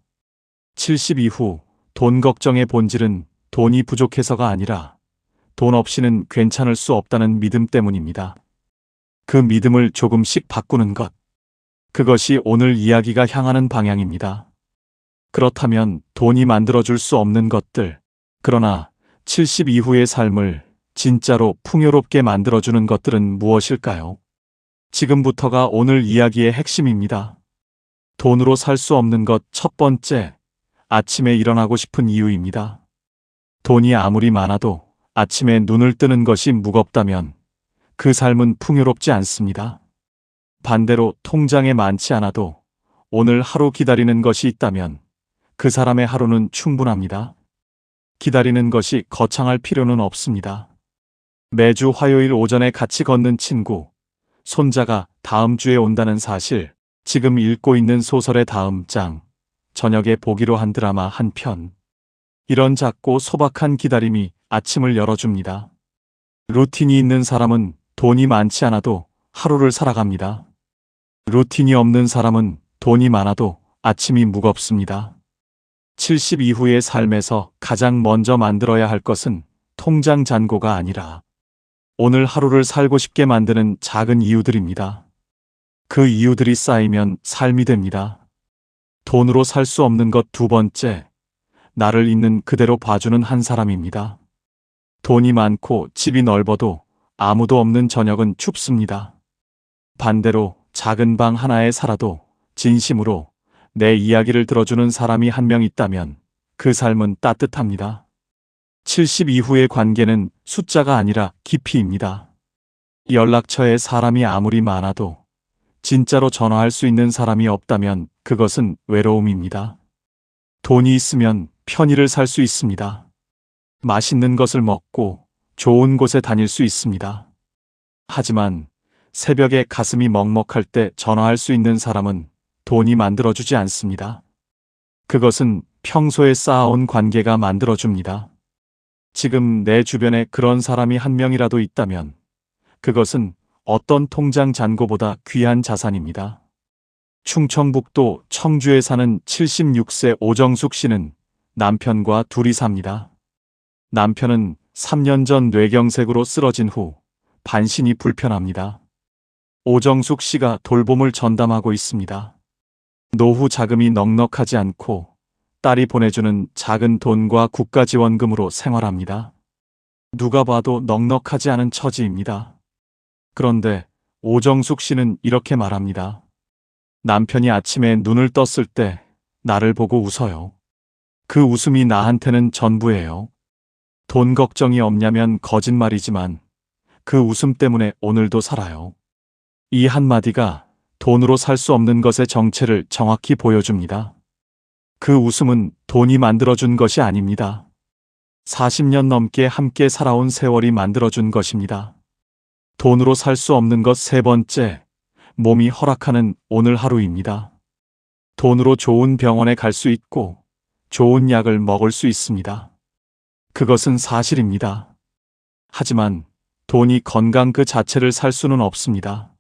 70 이후 돈 걱정의 본질은 돈이 부족해서가 아니라 돈 없이는 괜찮을 수 없다는 믿음 때문입니다. 그 믿음을 조금씩 바꾸는 것. 그것이 오늘 이야기가 향하는 방향입니다. 그렇다면 돈이 만들어줄 수 없는 것들, 그러나 70 이후의 삶을 진짜로 풍요롭게 만들어주는 것들은 무엇일까요? 지금부터가 오늘 이야기의 핵심입니다. 돈으로 살 수 없는 것 첫 번째, 아침에 일어나고 싶은 이유입니다. 돈이 아무리 많아도 아침에 눈을 뜨는 것이 무겁다면 그 삶은 풍요롭지 않습니다. 반대로 통장에 많지 않아도 오늘 하루 기다리는 것이 있다면 그 사람의 하루는 충분합니다. 기다리는 것이 거창할 필요는 없습니다. 매주 화요일 오전에 같이 걷는 친구, 손자가 다음 주에 온다는 사실, 지금 읽고 있는 소설의 다음 장, 저녁에 보기로 한 드라마 한 편. 이런 작고 소박한 기다림이 아침을 열어줍니다. 루틴이 있는 사람은 돈이 많지 않아도 하루를 살아갑니다. 루틴이 없는 사람은 돈이 많아도 아침이 무겁습니다. 70 이후의 삶에서 가장 먼저 만들어야 할 것은 통장 잔고가 아니라 오늘 하루를 살고 싶게 만드는 작은 이유들입니다. 그 이유들이 쌓이면 삶이 됩니다. 돈으로 살 수 없는 것 두 번째, 나를 있는 그대로 봐주는 한 사람입니다. 돈이 많고 집이 넓어도 아무도 없는 저녁은 춥습니다. 반대로 작은 방 하나에 살아도 진심으로 내 이야기를 들어주는 사람이 한 명 있다면 그 삶은 따뜻합니다. 70 이후의 관계는 숫자가 아니라 깊이입니다. 연락처에 사람이 아무리 많아도 진짜로 전화할 수 있는 사람이 없다면 그것은 외로움입니다. 돈이 있으면 편의를 살 수 있습니다. 맛있는 것을 먹고 좋은 곳에 다닐 수 있습니다. 하지만 새벽에 가슴이 먹먹할 때 전화할 수 있는 사람은 돈이 만들어주지 않습니다. 그것은 평소에 쌓아온 관계가 만들어줍니다. 지금 내 주변에 그런 사람이 한 명이라도 있다면 그것은 어떤 통장 잔고보다 귀한 자산입니다. 충청북도 청주에 사는 76세 오정숙 씨는 남편과 둘이 삽니다. 남편은 3년 전 뇌경색으로 쓰러진 후 반신이 불편합니다. 오정숙 씨가 돌봄을 전담하고 있습니다. 노후 자금이 넉넉하지 않고 딸이 보내주는 작은 돈과 국가지원금으로 생활합니다. 누가 봐도 넉넉하지 않은 처지입니다. 그런데 오정숙 씨는 이렇게 말합니다. 남편이 아침에 눈을 떴을 때 나를 보고 웃어요. 그 웃음이 나한테는 전부예요. 돈 걱정이 없냐면 거짓말이지만 그 웃음 때문에 오늘도 살아요. 이 한마디가 돈으로 살 수 없는 것의 정체를 정확히 보여줍니다. 그 웃음은 돈이 만들어준 것이 아닙니다. 40년 넘게 함께 살아온 세월이 만들어준 것입니다. 돈으로 살 수 없는 것 세 번째, 몸이 허락하는 오늘 하루입니다. 돈으로 좋은 병원에 갈 수 있고 좋은 약을 먹을 수 있습니다. 그것은 사실입니다. 하지만 돈이 건강 그 자체를 살 수는 없습니다.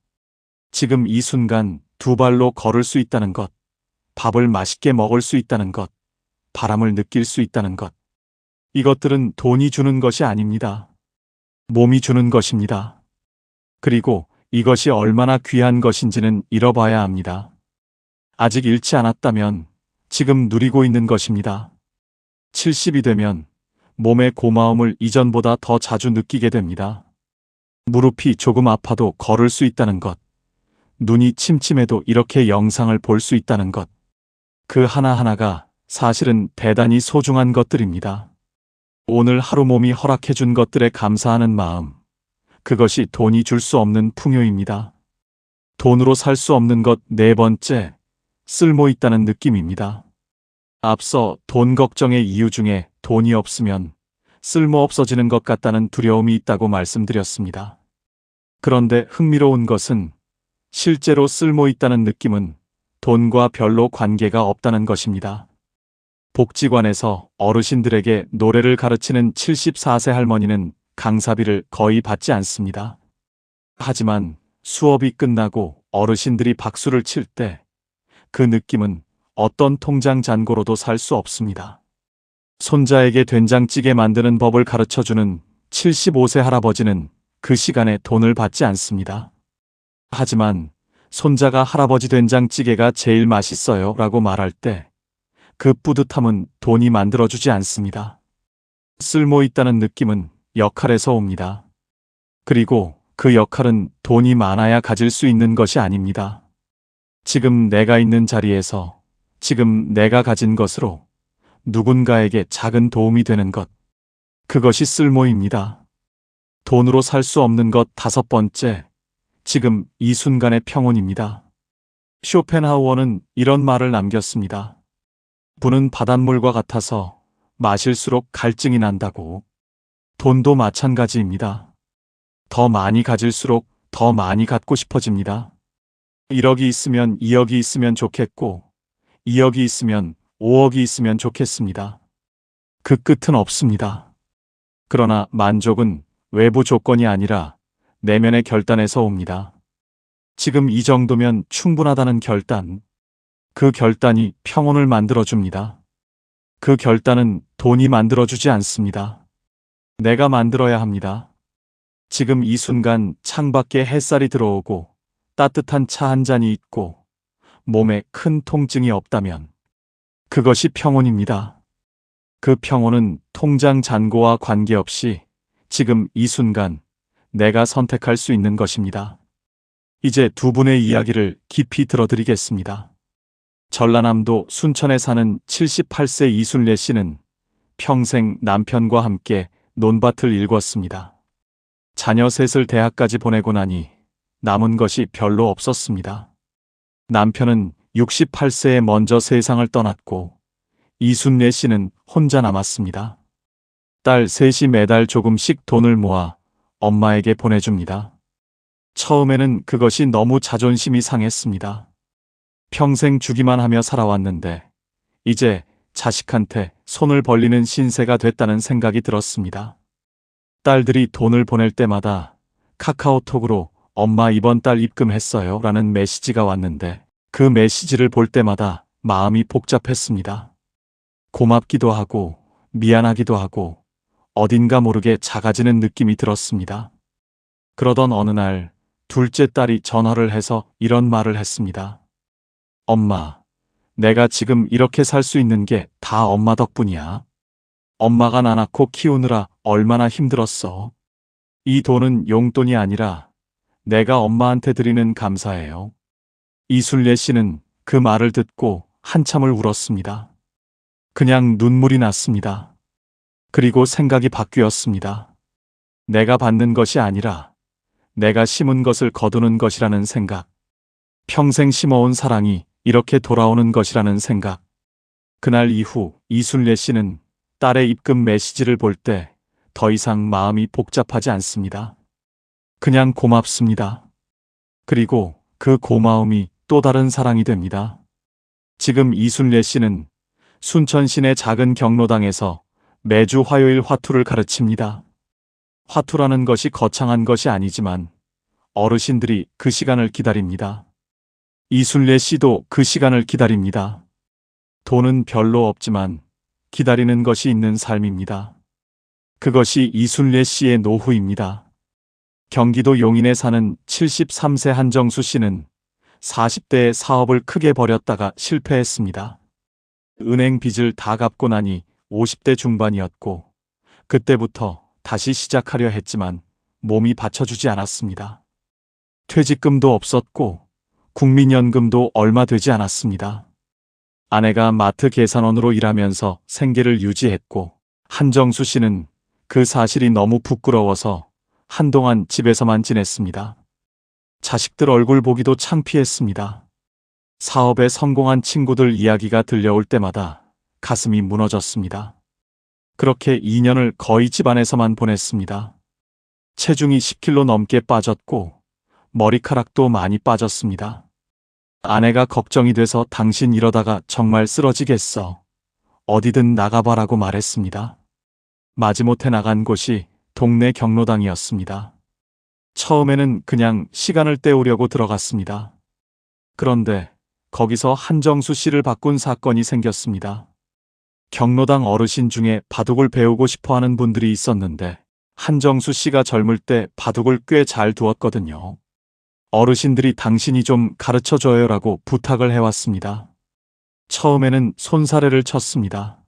지금 이 순간 두 발로 걸을 수 있다는 것, 밥을 맛있게 먹을 수 있다는 것, 바람을 느낄 수 있다는 것. 이것들은 돈이 주는 것이 아닙니다. 몸이 주는 것입니다. 그리고 이것이 얼마나 귀한 것인지는 잃어봐야 합니다. 아직 잃지 않았다면 지금 누리고 있는 것입니다. 70이 되면 몸의 고마움을 이전보다 더 자주 느끼게 됩니다. 무릎이 조금 아파도 걸을 수 있다는 것, 눈이 침침해도 이렇게 영상을 볼 수 있다는 것, 그 하나하나가 사실은 대단히 소중한 것들입니다. 오늘 하루 몸이 허락해준 것들에 감사하는 마음, 그것이 돈이 줄 수 없는 풍요입니다. 돈으로 살 수 없는 것 네 번째, 쓸모 있다는 느낌입니다. 앞서 돈 걱정의 이유 중에 돈이 없으면 쓸모 없어지는 것 같다는 두려움이 있다고 말씀드렸습니다. 그런데 흥미로운 것은 실제로 쓸모 있다는 느낌은 돈과 별로 관계가 없다는 것입니다. 복지관에서 어르신들에게 노래를 가르치는 74세 할머니는 강사비를 거의 받지 않습니다. 하지만 수업이 끝나고 어르신들이 박수를 칠 때 그 느낌은 어떤 통장 잔고로도 살 수 없습니다. 손자에게 된장찌개 만드는 법을 가르쳐주는 75세 할아버지는 그 시간에 돈을 받지 않습니다. 하지만 손자가 할아버지 된장찌개가 제일 맛있어요 라고 말할 때 그 뿌듯함은 돈이 만들어주지 않습니다. 쓸모 있다는 느낌은 역할에서 옵니다. 그리고 그 역할은 돈이 많아야 가질 수 있는 것이 아닙니다. 지금 내가 있는 자리에서 지금 내가 가진 것으로 누군가에게 작은 도움이 되는 것, 그것이 쓸모입니다. 돈으로 살 수 없는 것 다섯 번째, 지금 이 순간의 평온입니다. 쇼펜하우어는 이런 말을 남겼습니다. 부는 바닷물과 같아서 마실수록 갈증이 난다고. 돈도 마찬가지입니다. 더 많이 가질수록 더 많이 갖고 싶어집니다. 1억이 있으면 2억이 있으면 좋겠고 2억이 있으면 5억이 있으면 좋겠습니다. 그 끝은 없습니다. 그러나 만족은 외부 조건이 아니라 내면의 결단에서 옵니다. 지금 이 정도면 충분하다는 결단. 그 결단이 평온을 만들어줍니다. 그 결단은 돈이 만들어주지 않습니다. 내가 만들어야 합니다. 지금 이 순간 창밖에 햇살이 들어오고 따뜻한 차 한 잔이 있고 몸에 큰 통증이 없다면 그것이 평온입니다. 그 평온은 통장 잔고와 관계없이 지금 이 순간 내가 선택할 수 있는 것입니다. 이제 두 분의 이야기를 깊이 들어드리겠습니다. 전라남도 순천에 사는 78세 이순례 씨는 평생 남편과 함께 논밭을 일궜습니다. 자녀 셋을 대학까지 보내고 나니 남은 것이 별로 없었습니다. 남편은 68세에 먼저 세상을 떠났고 이순례 씨는 혼자 남았습니다. 딸 셋이 매달 조금씩 돈을 모아 엄마에게 보내줍니다. 처음에는 그것이 너무 자존심이 상했습니다. 평생 주기만 하며 살아왔는데 이제 자식한테 손을 벌리는 신세가 됐다는 생각이 들었습니다. 딸들이 돈을 보낼 때마다 카카오톡으로 엄마 이번 달 입금했어요 라는 메시지가 왔는데 그 메시지를 볼 때마다 마음이 복잡했습니다. 고맙기도 하고 미안하기도 하고 어딘가 모르게 작아지는 느낌이 들었습니다. 그러던 어느 날 둘째 딸이 전화를 해서 이런 말을 했습니다. 엄마, 내가 지금 이렇게 살 수 있는 게 다 엄마 덕분이야. 엄마가 나 낳고 키우느라 얼마나 힘들었어. 이 돈은 용돈이 아니라 내가 엄마한테 드리는 감사예요. 이순례 씨는 그 말을 듣고 한참을 울었습니다. 그냥 눈물이 났습니다. 그리고 생각이 바뀌었습니다. 내가 받는 것이 아니라 내가 심은 것을 거두는 것이라는 생각. 평생 심어온 사랑이 이렇게 돌아오는 것이라는 생각. 그날 이후 이순례 씨는 딸의 입금 메시지를 볼 때 더 이상 마음이 복잡하지 않습니다. 그냥 고맙습니다. 그리고 그 고마움이 또 다른 사랑이 됩니다. 지금 이순례 씨는 순천 시내 작은 경로당에서 매주 화요일 화투를 가르칩니다. 화투라는 것이 거창한 것이 아니지만 어르신들이 그 시간을 기다립니다. 이순례 씨도 그 시간을 기다립니다. 돈은 별로 없지만 기다리는 것이 있는 삶입니다. 그것이 이순례 씨의 노후입니다. 경기도 용인에 사는 73세 한정수 씨는 40대에 사업을 크게 벌였다가 실패했습니다. 은행 빚을 다 갚고 나니 50대 중반이었고 그때부터 다시 시작하려 했지만 몸이 받쳐주지 않았습니다. 퇴직금도 없었고 국민연금도 얼마 되지 않았습니다. 아내가 마트 계산원으로 일하면서 생계를 유지했고 한정수 씨는 그 사실이 너무 부끄러워서 한동안 집에서만 지냈습니다. 자식들 얼굴 보기도 창피했습니다. 사업에 성공한 친구들 이야기가 들려올 때마다 가슴이 무너졌습니다. 그렇게 2년을 거의 집안에서만 보냈습니다. 체중이 10kg 넘게 빠졌고 머리카락도 많이 빠졌습니다. 아내가 걱정이 돼서 당신 이러다가 정말 쓰러지겠어. 어디든 나가봐라고 말했습니다. 마지못해 나간 곳이 동네 경로당이었습니다. 처음에는 그냥 시간을 때우려고 들어갔습니다. 그런데 거기서 한정수 씨를 바꾼 사건이 생겼습니다. 경로당 어르신 중에 바둑을 배우고 싶어하는 분들이 있었는데 한정수 씨가 젊을 때 바둑을 꽤 잘 두었거든요. 어르신들이 당신이 좀 가르쳐줘요라고 부탁을 해왔습니다. 처음에는 손사래를 쳤습니다.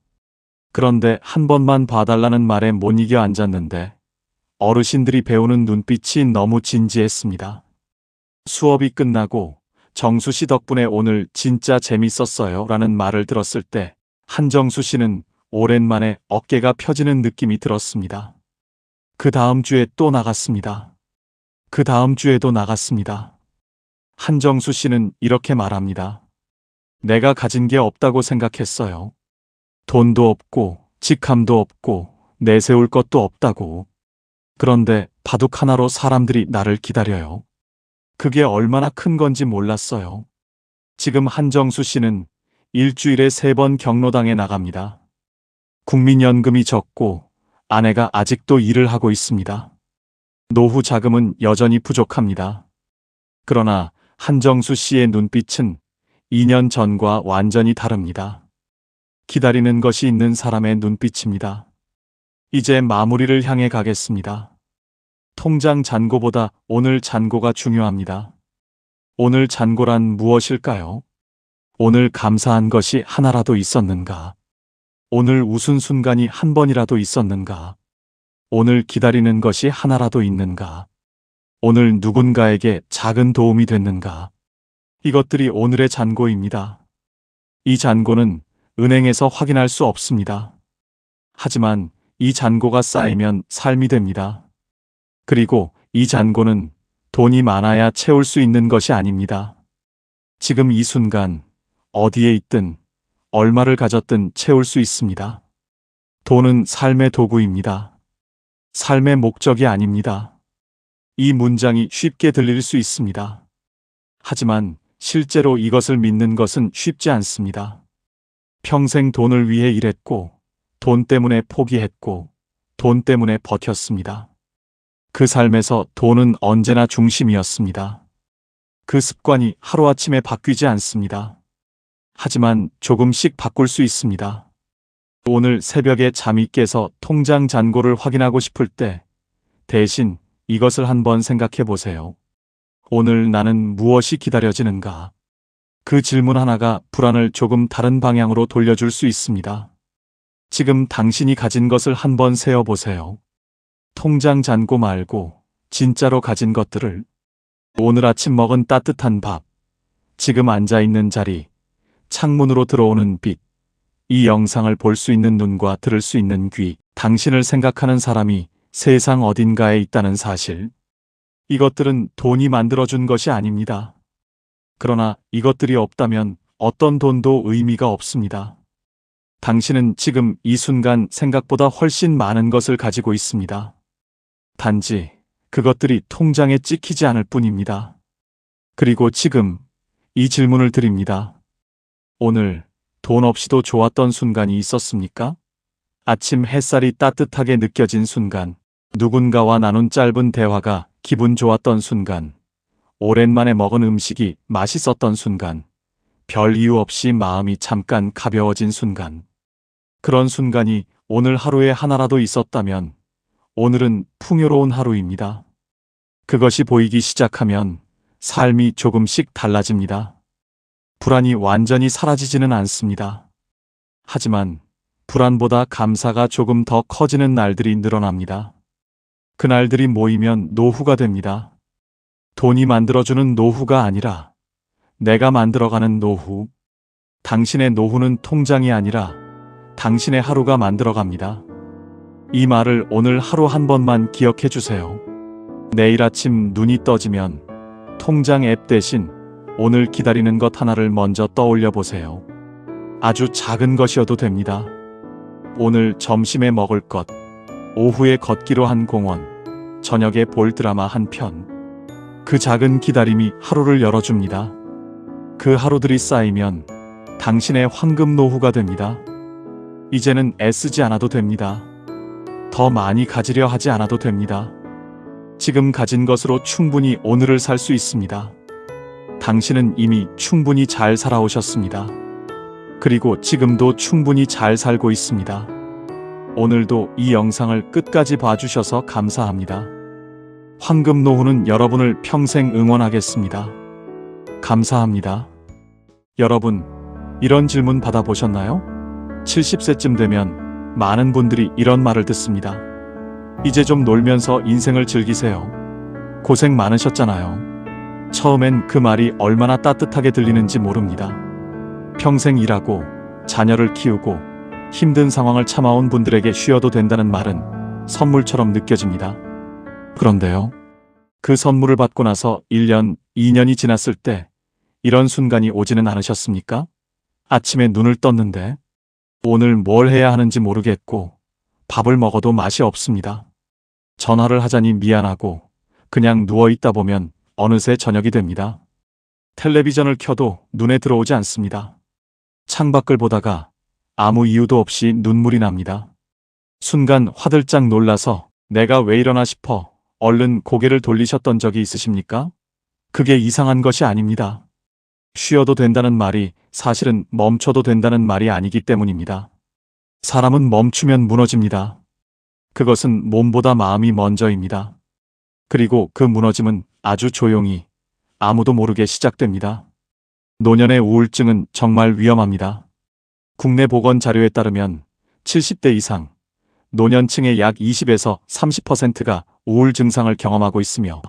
그런데 한 번만 봐달라는 말에 못 이겨 앉았는데 어르신들이 배우는 눈빛이 너무 진지했습니다. 수업이 끝나고 정수 씨 덕분에 오늘 진짜 재밌었어요 라는 말을 들었을 때 한정수 씨는 오랜만에 어깨가 펴지는 느낌이 들었습니다. 그 다음 주에 또 나갔습니다. 그 다음 주에도 나갔습니다. 한정수 씨는 이렇게 말합니다. 내가 가진 게 없다고 생각했어요. 돈도 없고 직함도 없고 내세울 것도 없다고. 그런데 바둑 하나로 사람들이 나를 기다려요. 그게 얼마나 큰 건지 몰랐어요. 지금 한정수 씨는 일주일에 3번 경로당에 나갑니다. 국민연금이 적고 아내가 아직도 일을 하고 있습니다. 노후 자금은 여전히 부족합니다. 그러나 한정수 씨의 눈빛은 2년 전과 완전히 다릅니다. 기다리는 것이 있는 사람의 눈빛입니다. 이제 마무리를 향해 가겠습니다. 통장 잔고보다 오늘 잔고가 중요합니다. 오늘 잔고란 무엇일까요? 오늘 감사한 것이 하나라도 있었는가? 오늘 웃은 순간이 한 번이라도 있었는가? 오늘 기다리는 것이 하나라도 있는가? 오늘 누군가에게 작은 도움이 됐는가? 이것들이 오늘의 잔고입니다. 이 잔고는 은행에서 확인할 수 없습니다. 하지만 이 잔고가 쌓이면 삶이 됩니다. 그리고 이 잔고는 돈이 많아야 채울 수 있는 것이 아닙니다. 지금 이 순간 어디에 있든 얼마를 가졌든 채울 수 있습니다. 돈은 삶의 도구입니다. 삶의 목적이 아닙니다. 이 문장이 쉽게 들릴 수 있습니다. 하지만 실제로 이것을 믿는 것은 쉽지 않습니다. 평생 돈을 위해 일했고 돈 때문에 포기했고 돈 때문에 버텼습니다. 그 삶에서 돈은 언제나 중심이었습니다. 그 습관이 하루아침에 바뀌지 않습니다. 하지만 조금씩 바꿀 수 있습니다. 오늘 새벽에 잠이 깨서 통장 잔고를 확인하고 싶을 때 대신 이것을 한번 생각해 보세요. 오늘 나는 무엇이 기다려지는가? 그 질문 하나가 불안을 조금 다른 방향으로 돌려줄 수 있습니다. 지금 당신이 가진 것을 한번 세어보세요. 통장 잔고 말고 진짜로 가진 것들을. 오늘 아침 먹은 따뜻한 밥, 지금 앉아있는 자리, 창문으로 들어오는 빛, 이 영상을 볼 수 있는 눈과 들을 수 있는 귀, 당신을 생각하는 사람이 세상 어딘가에 있다는 사실. 이것들은 돈이 만들어준 것이 아닙니다. 그러나 이것들이 없다면 어떤 돈도 의미가 없습니다. 당신은 지금 이 순간 생각보다 훨씬 많은 것을 가지고 있습니다. 단지 그것들이 통장에 찍히지 않을 뿐입니다. 그리고 지금 이 질문을 드립니다. 오늘 돈 없이도 좋았던 순간이 있었습니까? 아침 햇살이 따뜻하게 느껴진 순간, 누군가와 나눈 짧은 대화가 기분 좋았던 순간, 오랜만에 먹은 음식이 맛있었던 순간, 별 이유 없이 마음이 잠깐 가벼워진 순간. 그런 순간이 오늘 하루에 하나라도 있었다면 오늘은 풍요로운 하루입니다. 그것이 보이기 시작하면 삶이 조금씩 달라집니다. 불안이 완전히 사라지지는 않습니다. 하지만 불안보다 감사가 조금 더 커지는 날들이 늘어납니다. 그 날들이 모이면 노후가 됩니다. 돈이 만들어주는 노후가 아니라 내가 만들어가는 노후. 당신의 노후는 통장이 아니라 당신의 하루가 만들어갑니다. 이 말을 오늘 하루 한 번만 기억해 주세요. 내일 아침 눈이 떠지면 통장 앱 대신 오늘 기다리는 것 하나를 먼저 떠올려 보세요. 아주 작은 것이어도 됩니다. 오늘 점심에 먹을 것, 오후에 걷기로 한 공원, 저녁에 볼 드라마 한 편. 그 작은 기다림이 하루를 열어줍니다. 그 하루들이 쌓이면 당신의 황금 노후가 됩니다. 이제는 애쓰지 않아도 됩니다. 더 많이 가지려 하지 않아도 됩니다. 지금 가진 것으로 충분히 오늘을 살 수 있습니다. 당신은 이미 충분히 잘 살아오셨습니다. 그리고 지금도 충분히 잘 살고 있습니다. 오늘도 이 영상을 끝까지 봐주셔서 감사합니다. 황금 노후는 여러분을 평생 응원하겠습니다. 감사합니다. 여러분, 이런 질문 받아보셨나요? 70세쯤 되면 많은 분들이 이런 말을 듣습니다. 이제 좀 놀면서 인생을 즐기세요. 고생 많으셨잖아요. 처음엔 그 말이 얼마나 따뜻하게 들리는지 모릅니다. 평생 일하고 자녀를 키우고 힘든 상황을 참아온 분들에게 쉬어도 된다는 말은 선물처럼 느껴집니다. 그런데요, 그 선물을 받고 나서 1년, 2년이 지났을 때 이런 순간이 오지는 않으셨습니까? 아침에 눈을 떴는데 오늘 뭘 해야 하는지 모르겠고 밥을 먹어도 맛이 없습니다. 전화를 하자니 미안하고 그냥 누워있다 보면 어느새 저녁이 됩니다. 텔레비전을 켜도 눈에 들어오지 않습니다. 창밖을 보다가 아무 이유도 없이 눈물이 납니다. 순간 화들짝 놀라서 내가 왜 이러나 싶어 얼른 고개를 돌리셨던 적이 있으십니까? 그게 이상한 것이 아닙니다. 쉬어도 된다는 말이 사실은 멈춰도 된다는 말이 아니기 때문입니다. 사람은 멈추면 무너집니다. 그것은 몸보다 마음이 먼저입니다. 그리고 그 무너짐은 아주 조용히 아무도 모르게 시작됩니다. 노년의 우울증은 정말 위험합니다. 국내 보건 자료에 따르면 70대 이상 노년층의 약 20에서 30%가 우울 증상을 경험하고 있으며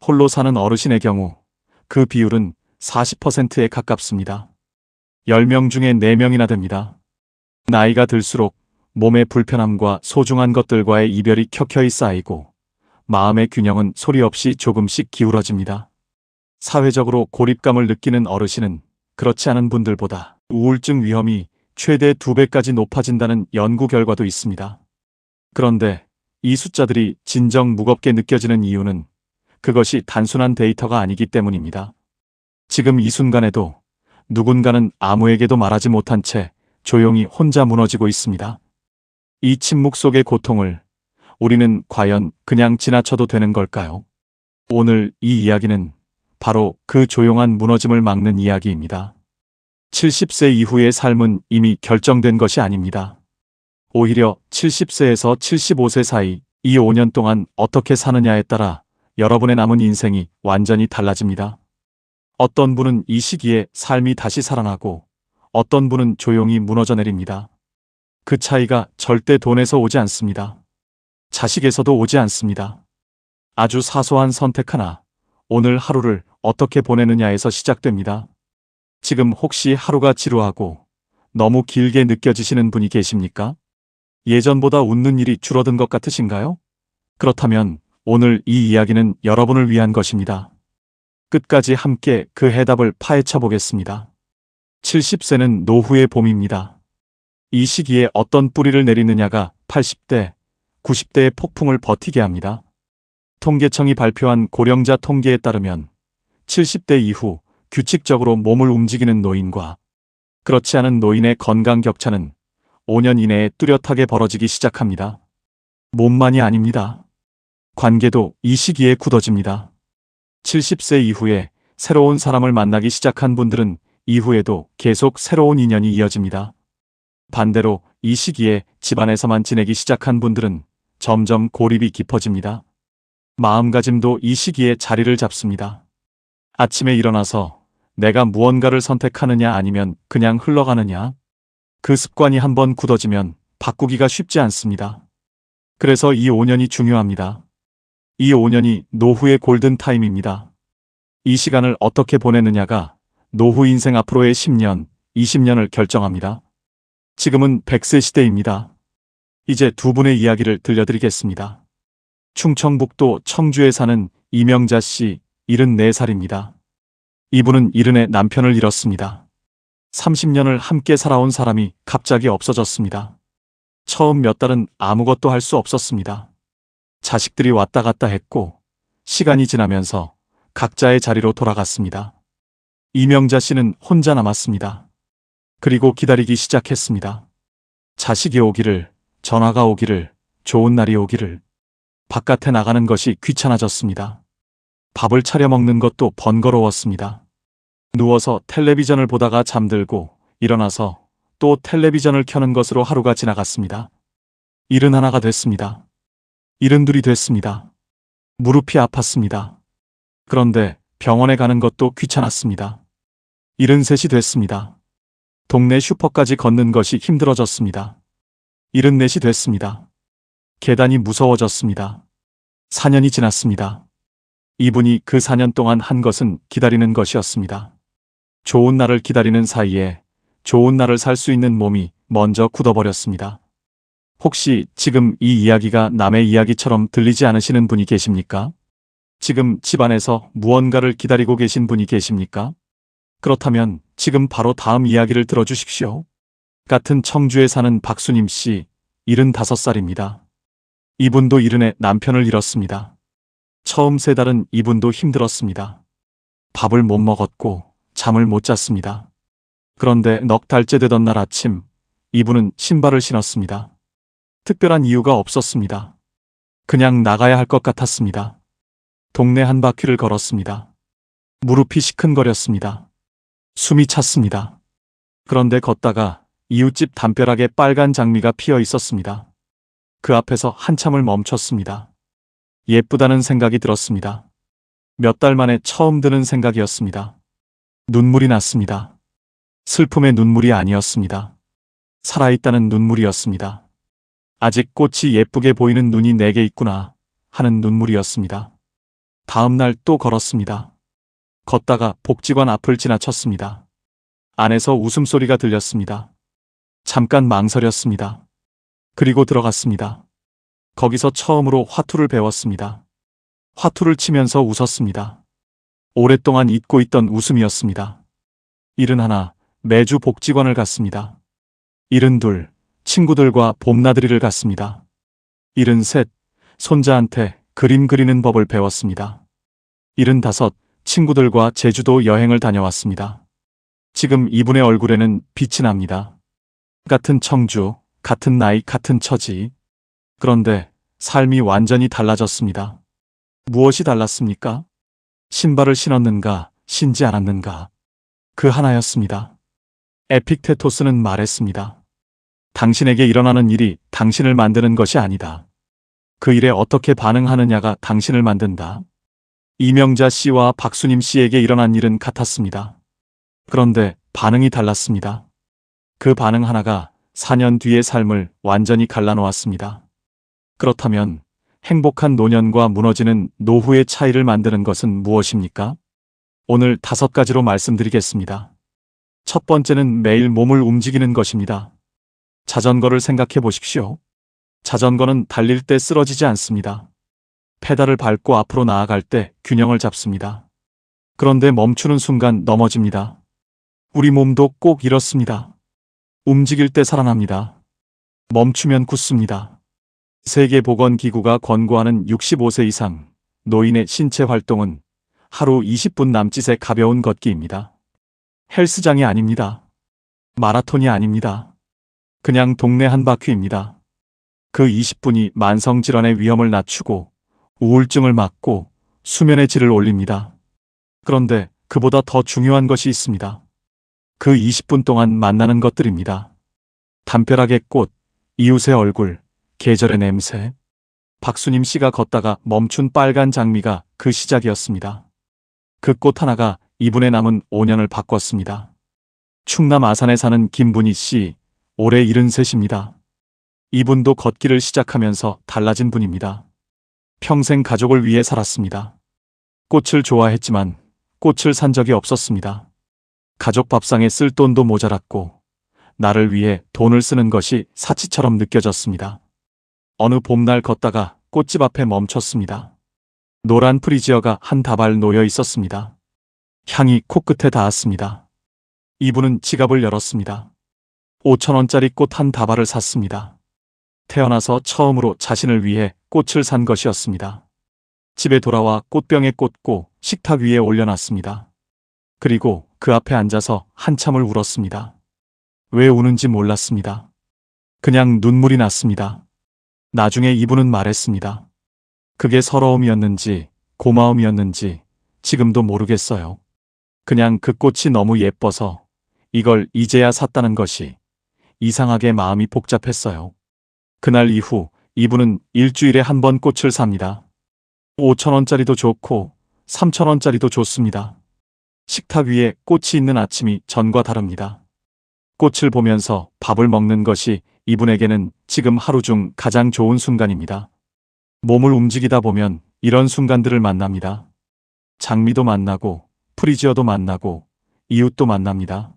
홀로 사는 어르신의 경우 그 비율은 40%에 가깝습니다. 10명 중에 4명이나 됩니다. 나이가 들수록 몸의 불편함과 소중한 것들과의 이별이 켜켜이 쌓이고 마음의 균형은 소리 없이 조금씩 기울어집니다. 사회적으로 고립감을 느끼는 어르신은 그렇지 않은 분들보다 우울증 위험이 최대 2배까지 높아진다는 연구 결과도 있습니다. 그런데 이 숫자들이 진정 무겁게 느껴지는 이유는 그것이 단순한 데이터가 아니기 때문입니다. 지금 이 순간에도 누군가는 아무에게도 말하지 못한 채 조용히 혼자 무너지고 있습니다. 이 침묵 속의 고통을 우리는 과연 그냥 지나쳐도 되는 걸까요? 오늘 이 이야기는 바로 그 조용한 무너짐을 막는 이야기입니다. 70세 이후의 삶은 이미 결정된 것이 아닙니다. 오히려 70세에서 75세 사이 이 5년 동안 어떻게 사느냐에 따라 여러분의 남은 인생이 완전히 달라집니다. 어떤 분은 이 시기에 삶이 다시 살아나고 어떤 분은 조용히 무너져 내립니다. 그 차이가 절대 돈에서 오지 않습니다. 자식에서도 오지 않습니다. 아주 사소한 선택 하나, 오늘 하루를 어떻게 보내느냐에서 시작됩니다. 지금 혹시 하루가 지루하고 너무 길게 느껴지시는 분이 계십니까? 예전보다 웃는 일이 줄어든 것 같으신가요? 그렇다면 오늘 이 이야기는 여러분을 위한 것입니다. 끝까지 함께 그 해답을 파헤쳐 보겠습니다. 70세는 노후의 봄입니다. 이 시기에 어떤 뿌리를 내리느냐가 80대, 90대의 폭풍을 버티게 합니다. 통계청이 발표한 고령자 통계에 따르면 70대 이후 규칙적으로 몸을 움직이는 노인과 그렇지 않은 노인의 건강 격차는 5년 이내에 뚜렷하게 벌어지기 시작합니다. 몸만이 아닙니다. 관계도 이 시기에 굳어집니다. 70세 이후에 새로운 사람을 만나기 시작한 분들은 이후에도 계속 새로운 인연이 이어집니다. 반대로 이 시기에 집안에서만 지내기 시작한 분들은 점점 고립이 깊어집니다. 마음가짐도 이 시기에 자리를 잡습니다. 아침에 일어나서 내가 무언가를 선택하느냐 아니면 그냥 흘러가느냐? 그 습관이 한번 굳어지면 바꾸기가 쉽지 않습니다. 그래서 이 5년이 중요합니다. 이 5년이 노후의 골든타임입니다. 이 시간을 어떻게 보내느냐가 노후 인생 앞으로의 10년, 20년을 결정합니다. 지금은 100세 시대입니다. 이제 두 분의 이야기를 들려드리겠습니다. 충청북도 청주에 사는 이명자 씨, 74살입니다. 이분은 이른에 남편을 잃었습니다. 30년을 함께 살아온 사람이 갑자기 없어졌습니다. 처음 몇 달은 아무것도 할 수 없었습니다. 자식들이 왔다 갔다 했고 시간이 지나면서 각자의 자리로 돌아갔습니다. 이명자 씨는 혼자 남았습니다. 그리고 기다리기 시작했습니다. 자식이 오기를, 전화가 오기를, 좋은 날이 오기를. 바깥에 나가는 것이 귀찮아졌습니다. 밥을 차려 먹는 것도 번거로웠습니다. 누워서 텔레비전을 보다가 잠들고 일어나서 또 텔레비전을 켜는 것으로 하루가 지나갔습니다. 71가 됐습니다. 72이 됐습니다. 무릎이 아팠습니다. 그런데 병원에 가는 것도 귀찮았습니다. 73이 됐습니다. 동네 슈퍼까지 걷는 것이 힘들어졌습니다. 74이 됐습니다. 계단이 무서워졌습니다. 4년이 지났습니다. 이분이 그 4년 동안 한 것은 기다리는 것이었습니다. 좋은 날을 기다리는 사이에 좋은 날을 살 수 있는 몸이 먼저 굳어버렸습니다. 혹시 지금 이 이야기가 남의 이야기처럼 들리지 않으시는 분이 계십니까? 지금 집안에서 무언가를 기다리고 계신 분이 계십니까? 그렇다면 지금 바로 다음 이야기를 들어주십시오. 같은 청주에 사는 박수님 씨, 75살입니다. 이분도 이른에 남편을 잃었습니다. 처음 3달은 이분도 힘들었습니다. 밥을 못 먹었고 잠을 못 잤습니다. 그런데 넉 달째 되던 날 아침, 이분은 신발을 신었습니다. 특별한 이유가 없었습니다. 그냥 나가야 할 것 같았습니다. 동네 한 바퀴를 걸었습니다. 무릎이 시큰거렸습니다. 숨이 찼습니다. 그런데 걷다가 이웃집 담벼락에 빨간 장미가 피어 있었습니다. 그 앞에서 한참을 멈췄습니다. 예쁘다는 생각이 들었습니다. 몇 달 만에 처음 드는 생각이었습니다. 눈물이 났습니다. 슬픔의 눈물이 아니었습니다. 살아있다는 눈물이었습니다. 아직 꽃이 예쁘게 보이는 눈이 내게 있구나 하는 눈물이었습니다. 다음 날 또 걸었습니다. 걷다가 복지관 앞을 지나쳤습니다. 안에서 웃음소리가 들렸습니다. 잠깐 망설였습니다. 그리고 들어갔습니다. 거기서 처음으로 화투를 배웠습니다. 화투를 치면서 웃었습니다. 오랫동안 잊고 있던 웃음이었습니다. 71, 매주 복지관을 갔습니다. 72, 친구들과 봄나들이를 갔습니다. 73, 손자한테 그림 그리는 법을 배웠습니다. 75, 친구들과 제주도 여행을 다녀왔습니다. 지금 이분의 얼굴에는 빛이 납니다. 같은 청주, 같은 나이, 같은 처지. 그런데 삶이 완전히 달라졌습니다. 무엇이 달랐습니까? 신발을 신었는가, 신지 않았는가. 그 하나였습니다. 에픽테토스는 말했습니다. 당신에게 일어나는 일이 당신을 만드는 것이 아니다. 그 일에 어떻게 반응하느냐가 당신을 만든다. 이명자 씨와 박수님 씨에게 일어난 일은 같았습니다. 그런데 반응이 달랐습니다. 그 반응 하나가 4년 뒤의 삶을 완전히 갈라놓았습니다. 그렇다면 행복한 노년과 무너지는 노후의 차이를 만드는 것은 무엇입니까? 오늘 5가지로 말씀드리겠습니다. 첫 번째는 매일 몸을 움직이는 것입니다. 자전거를 생각해 보십시오. 자전거는 달릴 때 쓰러지지 않습니다. 페달을 밟고 앞으로 나아갈 때 균형을 잡습니다. 그런데 멈추는 순간 넘어집니다. 우리 몸도 꼭 이렇습니다. 움직일 때 살아납니다. 멈추면 굳습니다. 세계보건기구가 권고하는 65세 이상 노인의 신체 활동은 하루 20분 남짓의 가벼운 걷기입니다. 헬스장이 아닙니다. 마라톤이 아닙니다. 그냥 동네 한 바퀴입니다. 그 20분이 만성질환의 위험을 낮추고 우울증을 막고 수면의 질을 올립니다. 그런데 그보다 더 중요한 것이 있습니다. 그 20분 동안 만나는 것들입니다. 담벼락의 꽃, 이웃의 얼굴, 계절의 냄새. 박수님 씨가 걷다가 멈춘 빨간 장미가 그 시작이었습니다. 그 꽃 하나가 이분의 남은 5년을 바꿨습니다. 충남 아산에 사는 김분희 씨, 올해 73입니다. 이분도 걷기를 시작하면서 달라진 분입니다. 평생 가족을 위해 살았습니다. 꽃을 좋아했지만 꽃을 산 적이 없었습니다. 가족 밥상에 쓸 돈도 모자랐고 나를 위해 돈을 쓰는 것이 사치처럼 느껴졌습니다. 어느 봄날 걷다가 꽃집 앞에 멈췄습니다. 노란 프리지어가 한 다발 놓여 있었습니다. 향이 코끝에 닿았습니다. 이분은 지갑을 열었습니다. 5,000원짜리 꽃 한 다발을 샀습니다. 태어나서 처음으로 자신을 위해 꽃을 산 것이었습니다. 집에 돌아와 꽃병에 꽂고 식탁 위에 올려놨습니다. 그리고 그 앞에 앉아서 한참을 울었습니다. 왜 우는지 몰랐습니다. 그냥 눈물이 났습니다. 나중에 이분은 말했습니다. 그게 서러움이었는지 고마움이었는지 지금도 모르겠어요. 그냥 그 꽃이 너무 예뻐서 이걸 이제야 샀다는 것이 이상하게 마음이 복잡했어요. 그날 이후 이분은 일주일에 한 번 꽃을 삽니다. 5,000원짜리도 좋고 3,000원짜리도 좋습니다. 식탁 위에 꽃이 있는 아침이 전과 다릅니다. 꽃을 보면서 밥을 먹는 것이 이분에게는 지금 하루 중 가장 좋은 순간입니다. 몸을 움직이다 보면 이런 순간들을 만납니다. 장미도 만나고 프리지어도 만나고 이웃도 만납니다.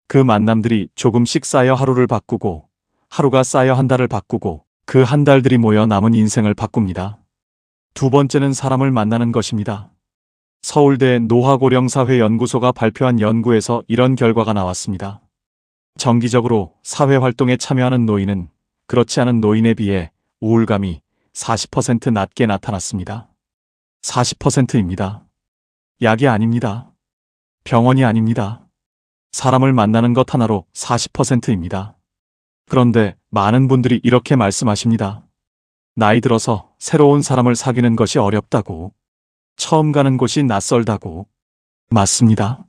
그 만남들이 조금씩 쌓여 하루를 바꾸고 하루가 쌓여 한 달을 바꾸고 그 한 달들이 모여 남은 인생을 바꿉니다. 두 번째는 사람을 만나는 것입니다. 서울대 노화고령사회연구소가 발표한 연구에서 이런 결과가 나왔습니다. 정기적으로 사회활동에 참여하는 노인은 그렇지 않은 노인에 비해 우울감이 40% 낮게 나타났습니다. 40%입니다. 약이 아닙니다. 병원이 아닙니다. 사람을 만나는 것 하나로 40%입니다. 그런데 많은 분들이 이렇게 말씀하십니다. 나이 들어서 새로운 사람을 사귀는 것이 어렵다고. 처음 가는 곳이 낯설다고. 맞습니다.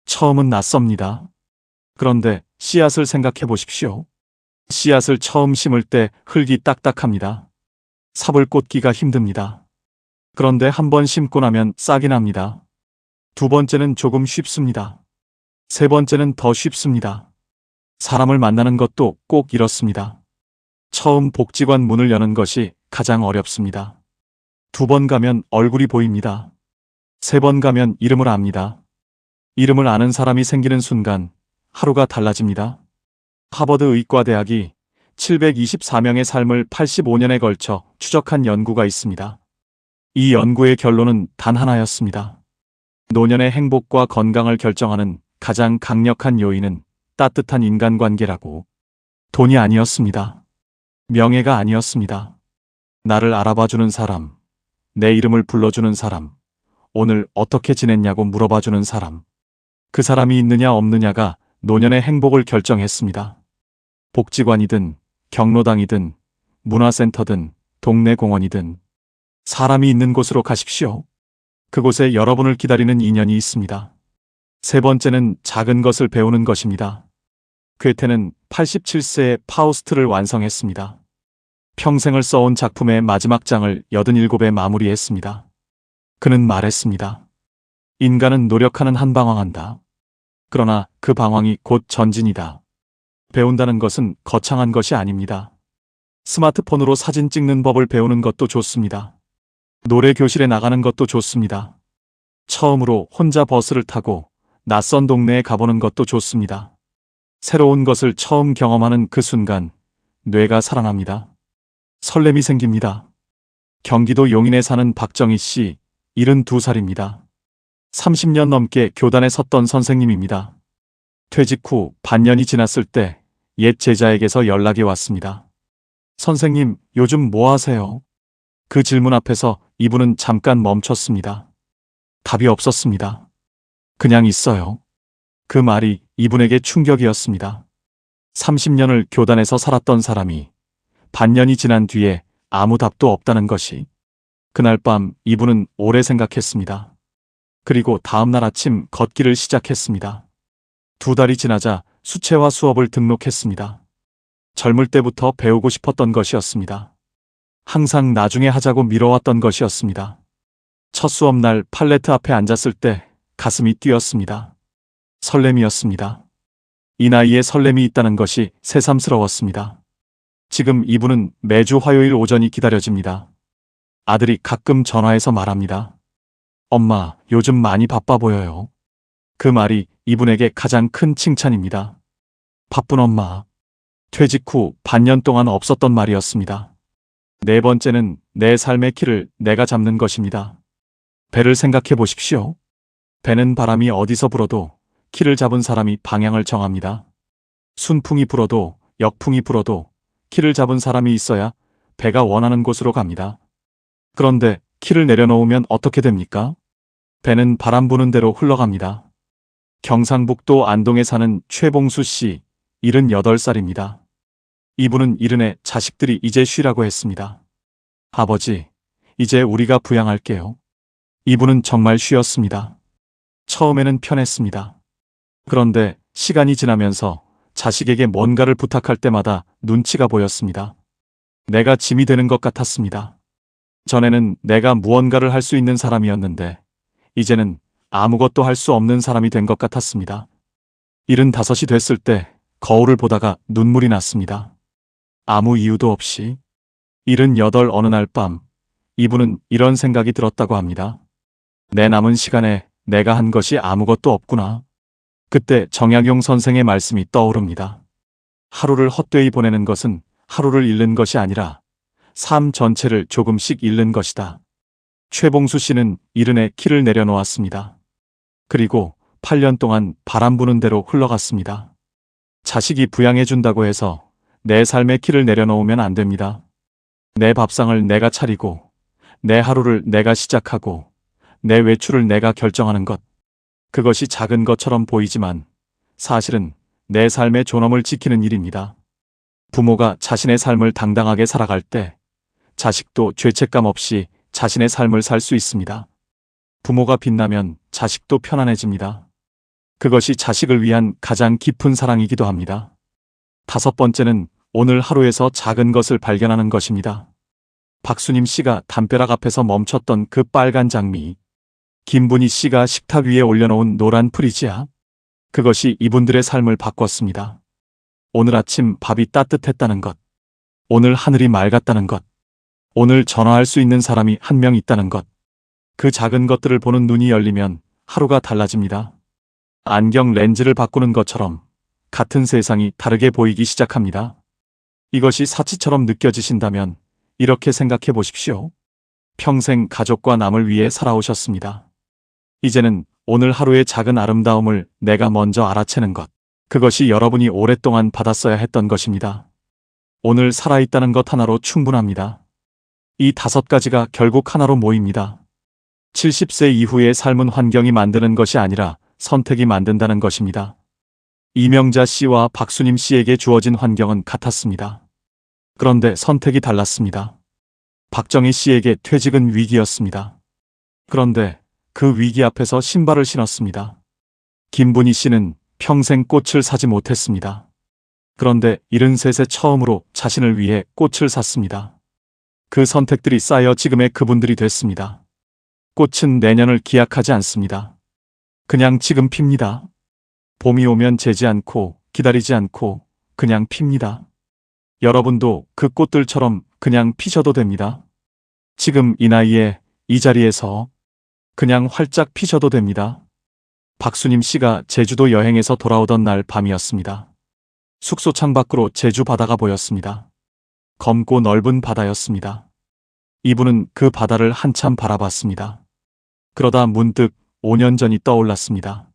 처음은 낯섭니다. 그런데 씨앗을 생각해 보십시오. 씨앗을 처음 심을 때 흙이 딱딱합니다. 삽을 꽂기가 힘듭니다. 그런데 한 번 심고 나면 싹이 납니다. 두 번째는 조금 쉽습니다. 세 번째는 더 쉽습니다. 사람을 만나는 것도 꼭 이렇습니다. 처음 복지관 문을 여는 것이 가장 어렵습니다. 2번 가면 얼굴이 보입니다. 3번 가면 이름을 압니다. 이름을 아는 사람이 생기는 순간 하루가 달라집니다. 하버드 의과대학이 724명의 삶을 85년에 걸쳐 추적한 연구가 있습니다. 이 연구의 결론은 단 하나였습니다. 노년의 행복과 건강을 결정하는 가장 강력한 요인은 따뜻한 인간관계라고. 돈이 아니었습니다. 명예가 아니었습니다. 나를 알아봐주는 사람, 내 이름을 불러주는 사람, 오늘 어떻게 지냈냐고 물어봐주는 사람. 그 사람이 있느냐 없느냐가 노년의 행복을 결정했습니다. 복지관이든 경로당이든 문화센터든 동네 공원이든 사람이 있는 곳으로 가십시오. 그곳에 여러분을 기다리는 인연이 있습니다. 세 번째는 작은 것을 배우는 것입니다. 괴테는 87세에 파우스트를 완성했습니다. 평생을 써온 작품의 마지막 장을 87에 마무리했습니다. 그는 말했습니다. 인간은 노력하는 한 방황한다. 그러나 그 방황이 곧 전진이다. 배운다는 것은 거창한 것이 아닙니다. 스마트폰으로 사진 찍는 법을 배우는 것도 좋습니다. 노래 교실에 나가는 것도 좋습니다. 처음으로 혼자 버스를 타고 낯선 동네에 가보는 것도 좋습니다. 새로운 것을 처음 경험하는 그 순간 뇌가 살아납니다. 설렘이 생깁니다. 경기도 용인에 사는 박정희 씨, 72살입니다. 30년 넘게 교단에 섰던 선생님입니다. 퇴직 후 반년이 지났을 때 옛 제자에게서 연락이 왔습니다. 선생님, 요즘 뭐 하세요? 그 질문 앞에서 이분은 잠깐 멈췄습니다. 답이 없었습니다. 그냥 있어요. 그 말이 이분에게 충격이었습니다. 30년을 교단에서 살았던 사람이 반년이 지난 뒤에 아무 답도 없다는 것이. 그날 밤 이분은 오래 생각했습니다. 그리고 다음날 아침 걷기를 시작했습니다. 2달이 지나자 수채화 수업을 등록했습니다. 젊을 때부터 배우고 싶었던 것이었습니다. 항상 나중에 하자고 미뤄왔던 것이었습니다. 첫 수업날 팔레트 앞에 앉았을 때 가슴이 뛰었습니다. 설렘이었습니다. 이 나이에 설렘이 있다는 것이 새삼스러웠습니다. 지금 이분은 매주 화요일 오전이 기다려집니다. 아들이 가끔 전화해서 말합니다. 엄마, 요즘 많이 바빠 보여요. 그 말이 이분에게 가장 큰 칭찬입니다. 바쁜 엄마. 퇴직 후 반년 동안 없었던 말이었습니다. 네 번째는 내 삶의 키를 내가 잡는 것입니다. 배를 생각해 보십시오. 배는 바람이 어디서 불어도 키를 잡은 사람이 방향을 정합니다. 순풍이 불어도 역풍이 불어도 키를 잡은 사람이 있어야 배가 원하는 곳으로 갑니다. 그런데 키를 내려놓으면 어떻게 됩니까? 배는 바람 부는 대로 흘러갑니다. 경상북도 안동에 사는 최봉수 씨, 78살입니다. 이분은 이른에 자식들이 이제 쉬라고 했습니다. 아버지, 이제 우리가 부양할게요. 이분은 정말 쉬었습니다. 처음에는 편했습니다. 그런데 시간이 지나면서 자식에게 뭔가를 부탁할 때마다 눈치가 보였습니다. 내가 짐이 되는 것 같았습니다. 전에는 내가 무언가를 할 수 있는 사람이었는데 이제는 아무것도 할 수 없는 사람이 된 것 같았습니다. 75이 됐을 때 거울을 보다가 눈물이 났습니다. 아무 이유도 없이. 78 어느 날 밤 이분은 이런 생각이 들었다고 합니다. 내 남은 시간에 내가 한 것이 아무것도 없구나. 그때 정약용 선생의 말씀이 떠오릅니다. 하루를 헛되이 보내는 것은 하루를 잃는 것이 아니라 삶 전체를 조금씩 잃는 것이다. 최봉수 씨는 이른에 키를 내려놓았습니다. 그리고 8년 동안 바람 부는 대로 흘러갔습니다. 자식이 부양해준다고 해서 내 삶의 키를 내려놓으면 안 됩니다. 내 밥상을 내가 차리고 내 하루를 내가 시작하고 내 외출을 내가 결정하는 것. 그것이 작은 것처럼 보이지만 사실은 내 삶의 존엄을 지키는 일입니다. 부모가 자신의 삶을 당당하게 살아갈 때 자식도 죄책감 없이 자신의 삶을 살 수 있습니다. 부모가 빛나면 자식도 편안해집니다. 그것이 자식을 위한 가장 깊은 사랑이기도 합니다. 5번째는 오늘 하루에서 작은 것을 발견하는 것입니다. 박수님 씨가 담벼락 앞에서 멈췄던 그 빨간 장미, 김분희 씨가 식탁 위에 올려놓은 노란 프리지아, 그것이 이분들의 삶을 바꿨습니다. 오늘 아침 밥이 따뜻했다는 것, 오늘 하늘이 맑았다는 것, 오늘 전화할 수 있는 사람이 한 명 있다는 것. 그 작은 것들을 보는 눈이 열리면 하루가 달라집니다. 안경 렌즈를 바꾸는 것처럼 같은 세상이 다르게 보이기 시작합니다. 이것이 사치처럼 느껴지신다면 이렇게 생각해 보십시오. 평생 가족과 남을 위해 살아오셨습니다. 이제는 오늘 하루의 작은 아름다움을 내가 먼저 알아채는 것. 그것이 여러분이 오랫동안 받았어야 했던 것입니다. 오늘 살아있다는 것 하나로 충분합니다. 이 5가지가 결국 하나로 모입니다. 70세 이후의 삶은 환경이 만드는 것이 아니라 선택이 만든다는 것입니다. 이명자 씨와 박수님 씨에게 주어진 환경은 같았습니다. 그런데 선택이 달랐습니다. 박정희 씨에게 퇴직은 위기였습니다. 그런데 그 위기 앞에서 신발을 신었습니다. 김분희 씨는 평생 꽃을 사지 못했습니다. 그런데 73세 처음으로 자신을 위해 꽃을 샀습니다. 그 선택들이 쌓여 지금의 그분들이 됐습니다. 꽃은 내년을 기약하지 않습니다. 그냥 지금 핍니다. 봄이 오면 재지 않고 기다리지 않고 그냥 핍니다. 여러분도 그 꽃들처럼 그냥 피셔도 됩니다. 지금 이 나이에 이 자리에서 그냥 활짝 피셔도 됩니다. 박수님 씨가 제주도 여행에서 돌아오던 날 밤이었습니다. 숙소 창밖으로 제주 바다가 보였습니다. 검고 넓은 바다였습니다. 이분은 그 바다를 한참 바라봤습니다. 그러다 문득 5년 전이 떠올랐습니다.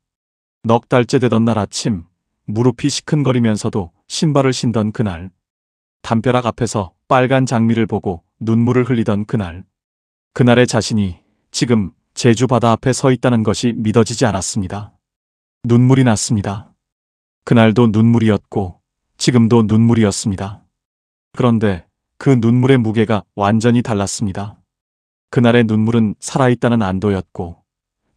넉 달째 되던 날 아침, 무릎이 시큰거리면서도 신발을 신던 그날, 담벼락 앞에서 빨간 장미를 보고 눈물을 흘리던 그날, 그날의 자신이 지금 제주 바다 앞에 서 있다는 것이 믿어지지 않았습니다. 눈물이 났습니다. 그날도 눈물이었고 지금도 눈물이었습니다. 그런데 그 눈물의 무게가 완전히 달랐습니다. 그날의 눈물은 살아있다는 안도였고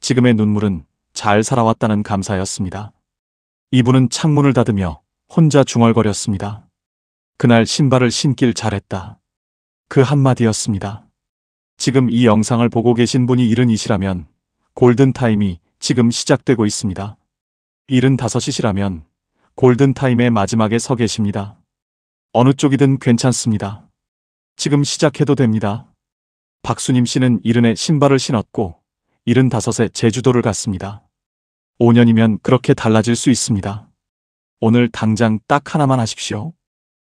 지금의 눈물은 잘 살아왔다는 감사였습니다. 이분은 창문을 닫으며 혼자 중얼거렸습니다. 그날 신발을 신길 잘했다. 그 한마디였습니다. 지금 이 영상을 보고 계신 분이 70이시라면 골든타임이 지금 시작되고 있습니다. 75이시라면 골든타임의 마지막에 서 계십니다. 어느 쪽이든 괜찮습니다. 지금 시작해도 됩니다. 박수님 씨는 70에 신발을 신었고 75에 제주도를 갔습니다. 5년이면 그렇게 달라질 수 있습니다. 오늘 당장 딱 하나만 하십시오.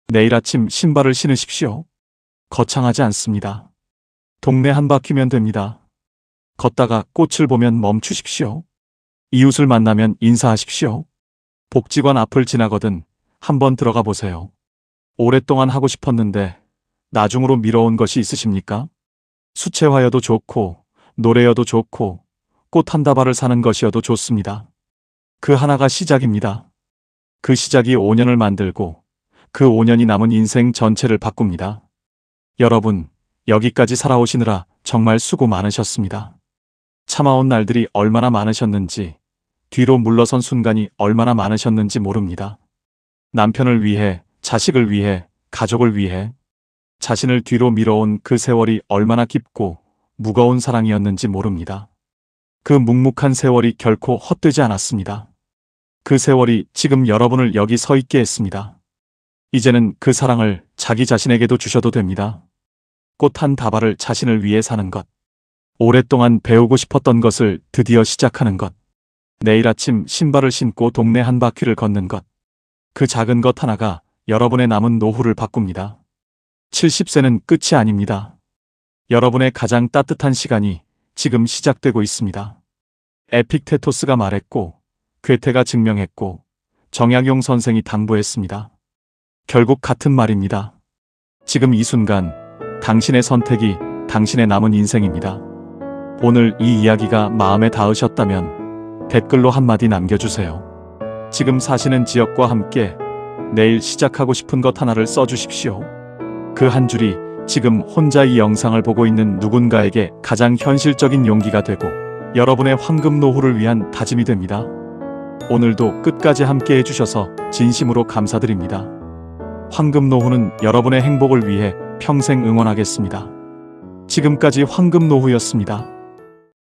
내일 아침 신발을 신으십시오. 거창하지 않습니다. 동네 한 바퀴면 됩니다. 걷다가 꽃을 보면 멈추십시오. 이웃을 만나면 인사하십시오. 복지관 앞을 지나거든 한번 들어가 보세요. 오랫동안 하고 싶었는데 나중으로 미뤄온 것이 있으십니까? 수채화여도 좋고 노래여도 좋고 꽃 한 다발을 사는 것이어도 좋습니다. 그 하나가 시작입니다. 그 시작이 5년을 만들고 그 5년이 남은 인생 전체를 바꿉니다. 여러분, 여기까지 살아오시느라 정말 수고 많으셨습니다. 참아온 날들이 얼마나 많으셨는지, 뒤로 물러선 순간이 얼마나 많으셨는지 모릅니다. 남편을 위해, 자식을 위해, 가족을 위해 자신을 뒤로 밀어온 그 세월이 얼마나 깊고 무거운 사랑이었는지 모릅니다. 그 묵묵한 세월이 결코 헛되지 않았습니다. 그 세월이 지금 여러분을 여기 서 있게 했습니다. 이제는 그 사랑을 자기 자신에게도 주셔도 됩니다. 꽃 한 다발을 자신을 위해 사는 것. 오랫동안 배우고 싶었던 것을 드디어 시작하는 것. 내일 아침 신발을 신고 동네 한 바퀴를 걷는 것. 그 작은 것 하나가 여러분의 남은 노후를 바꿉니다. 70세는 끝이 아닙니다. 여러분의 가장 따뜻한 시간이 지금 시작되고 있습니다. 에픽테토스가 말했고, 괴테가 증명했고, 정약용 선생이 당부했습니다. 결국 같은 말입니다. 지금 이 순간, 당신의 선택이 당신의 남은 인생입니다. 오늘 이 이야기가 마음에 닿으셨다면 댓글로 한마디 남겨주세요. 지금 사시는 지역과 함께 내일 시작하고 싶은 것 하나를 써주십시오. 그 한 줄이 지금 혼자 이 영상을 보고 있는 누군가에게 가장 현실적인 용기가 되고 여러분의 황금 노후를 위한 다짐이 됩니다. 오늘도 끝까지 함께 해주셔서 진심으로 감사드립니다. 황금 노후는 여러분의 행복을 위해 평생 응원하겠습니다. 지금까지 황금 노후였습니다.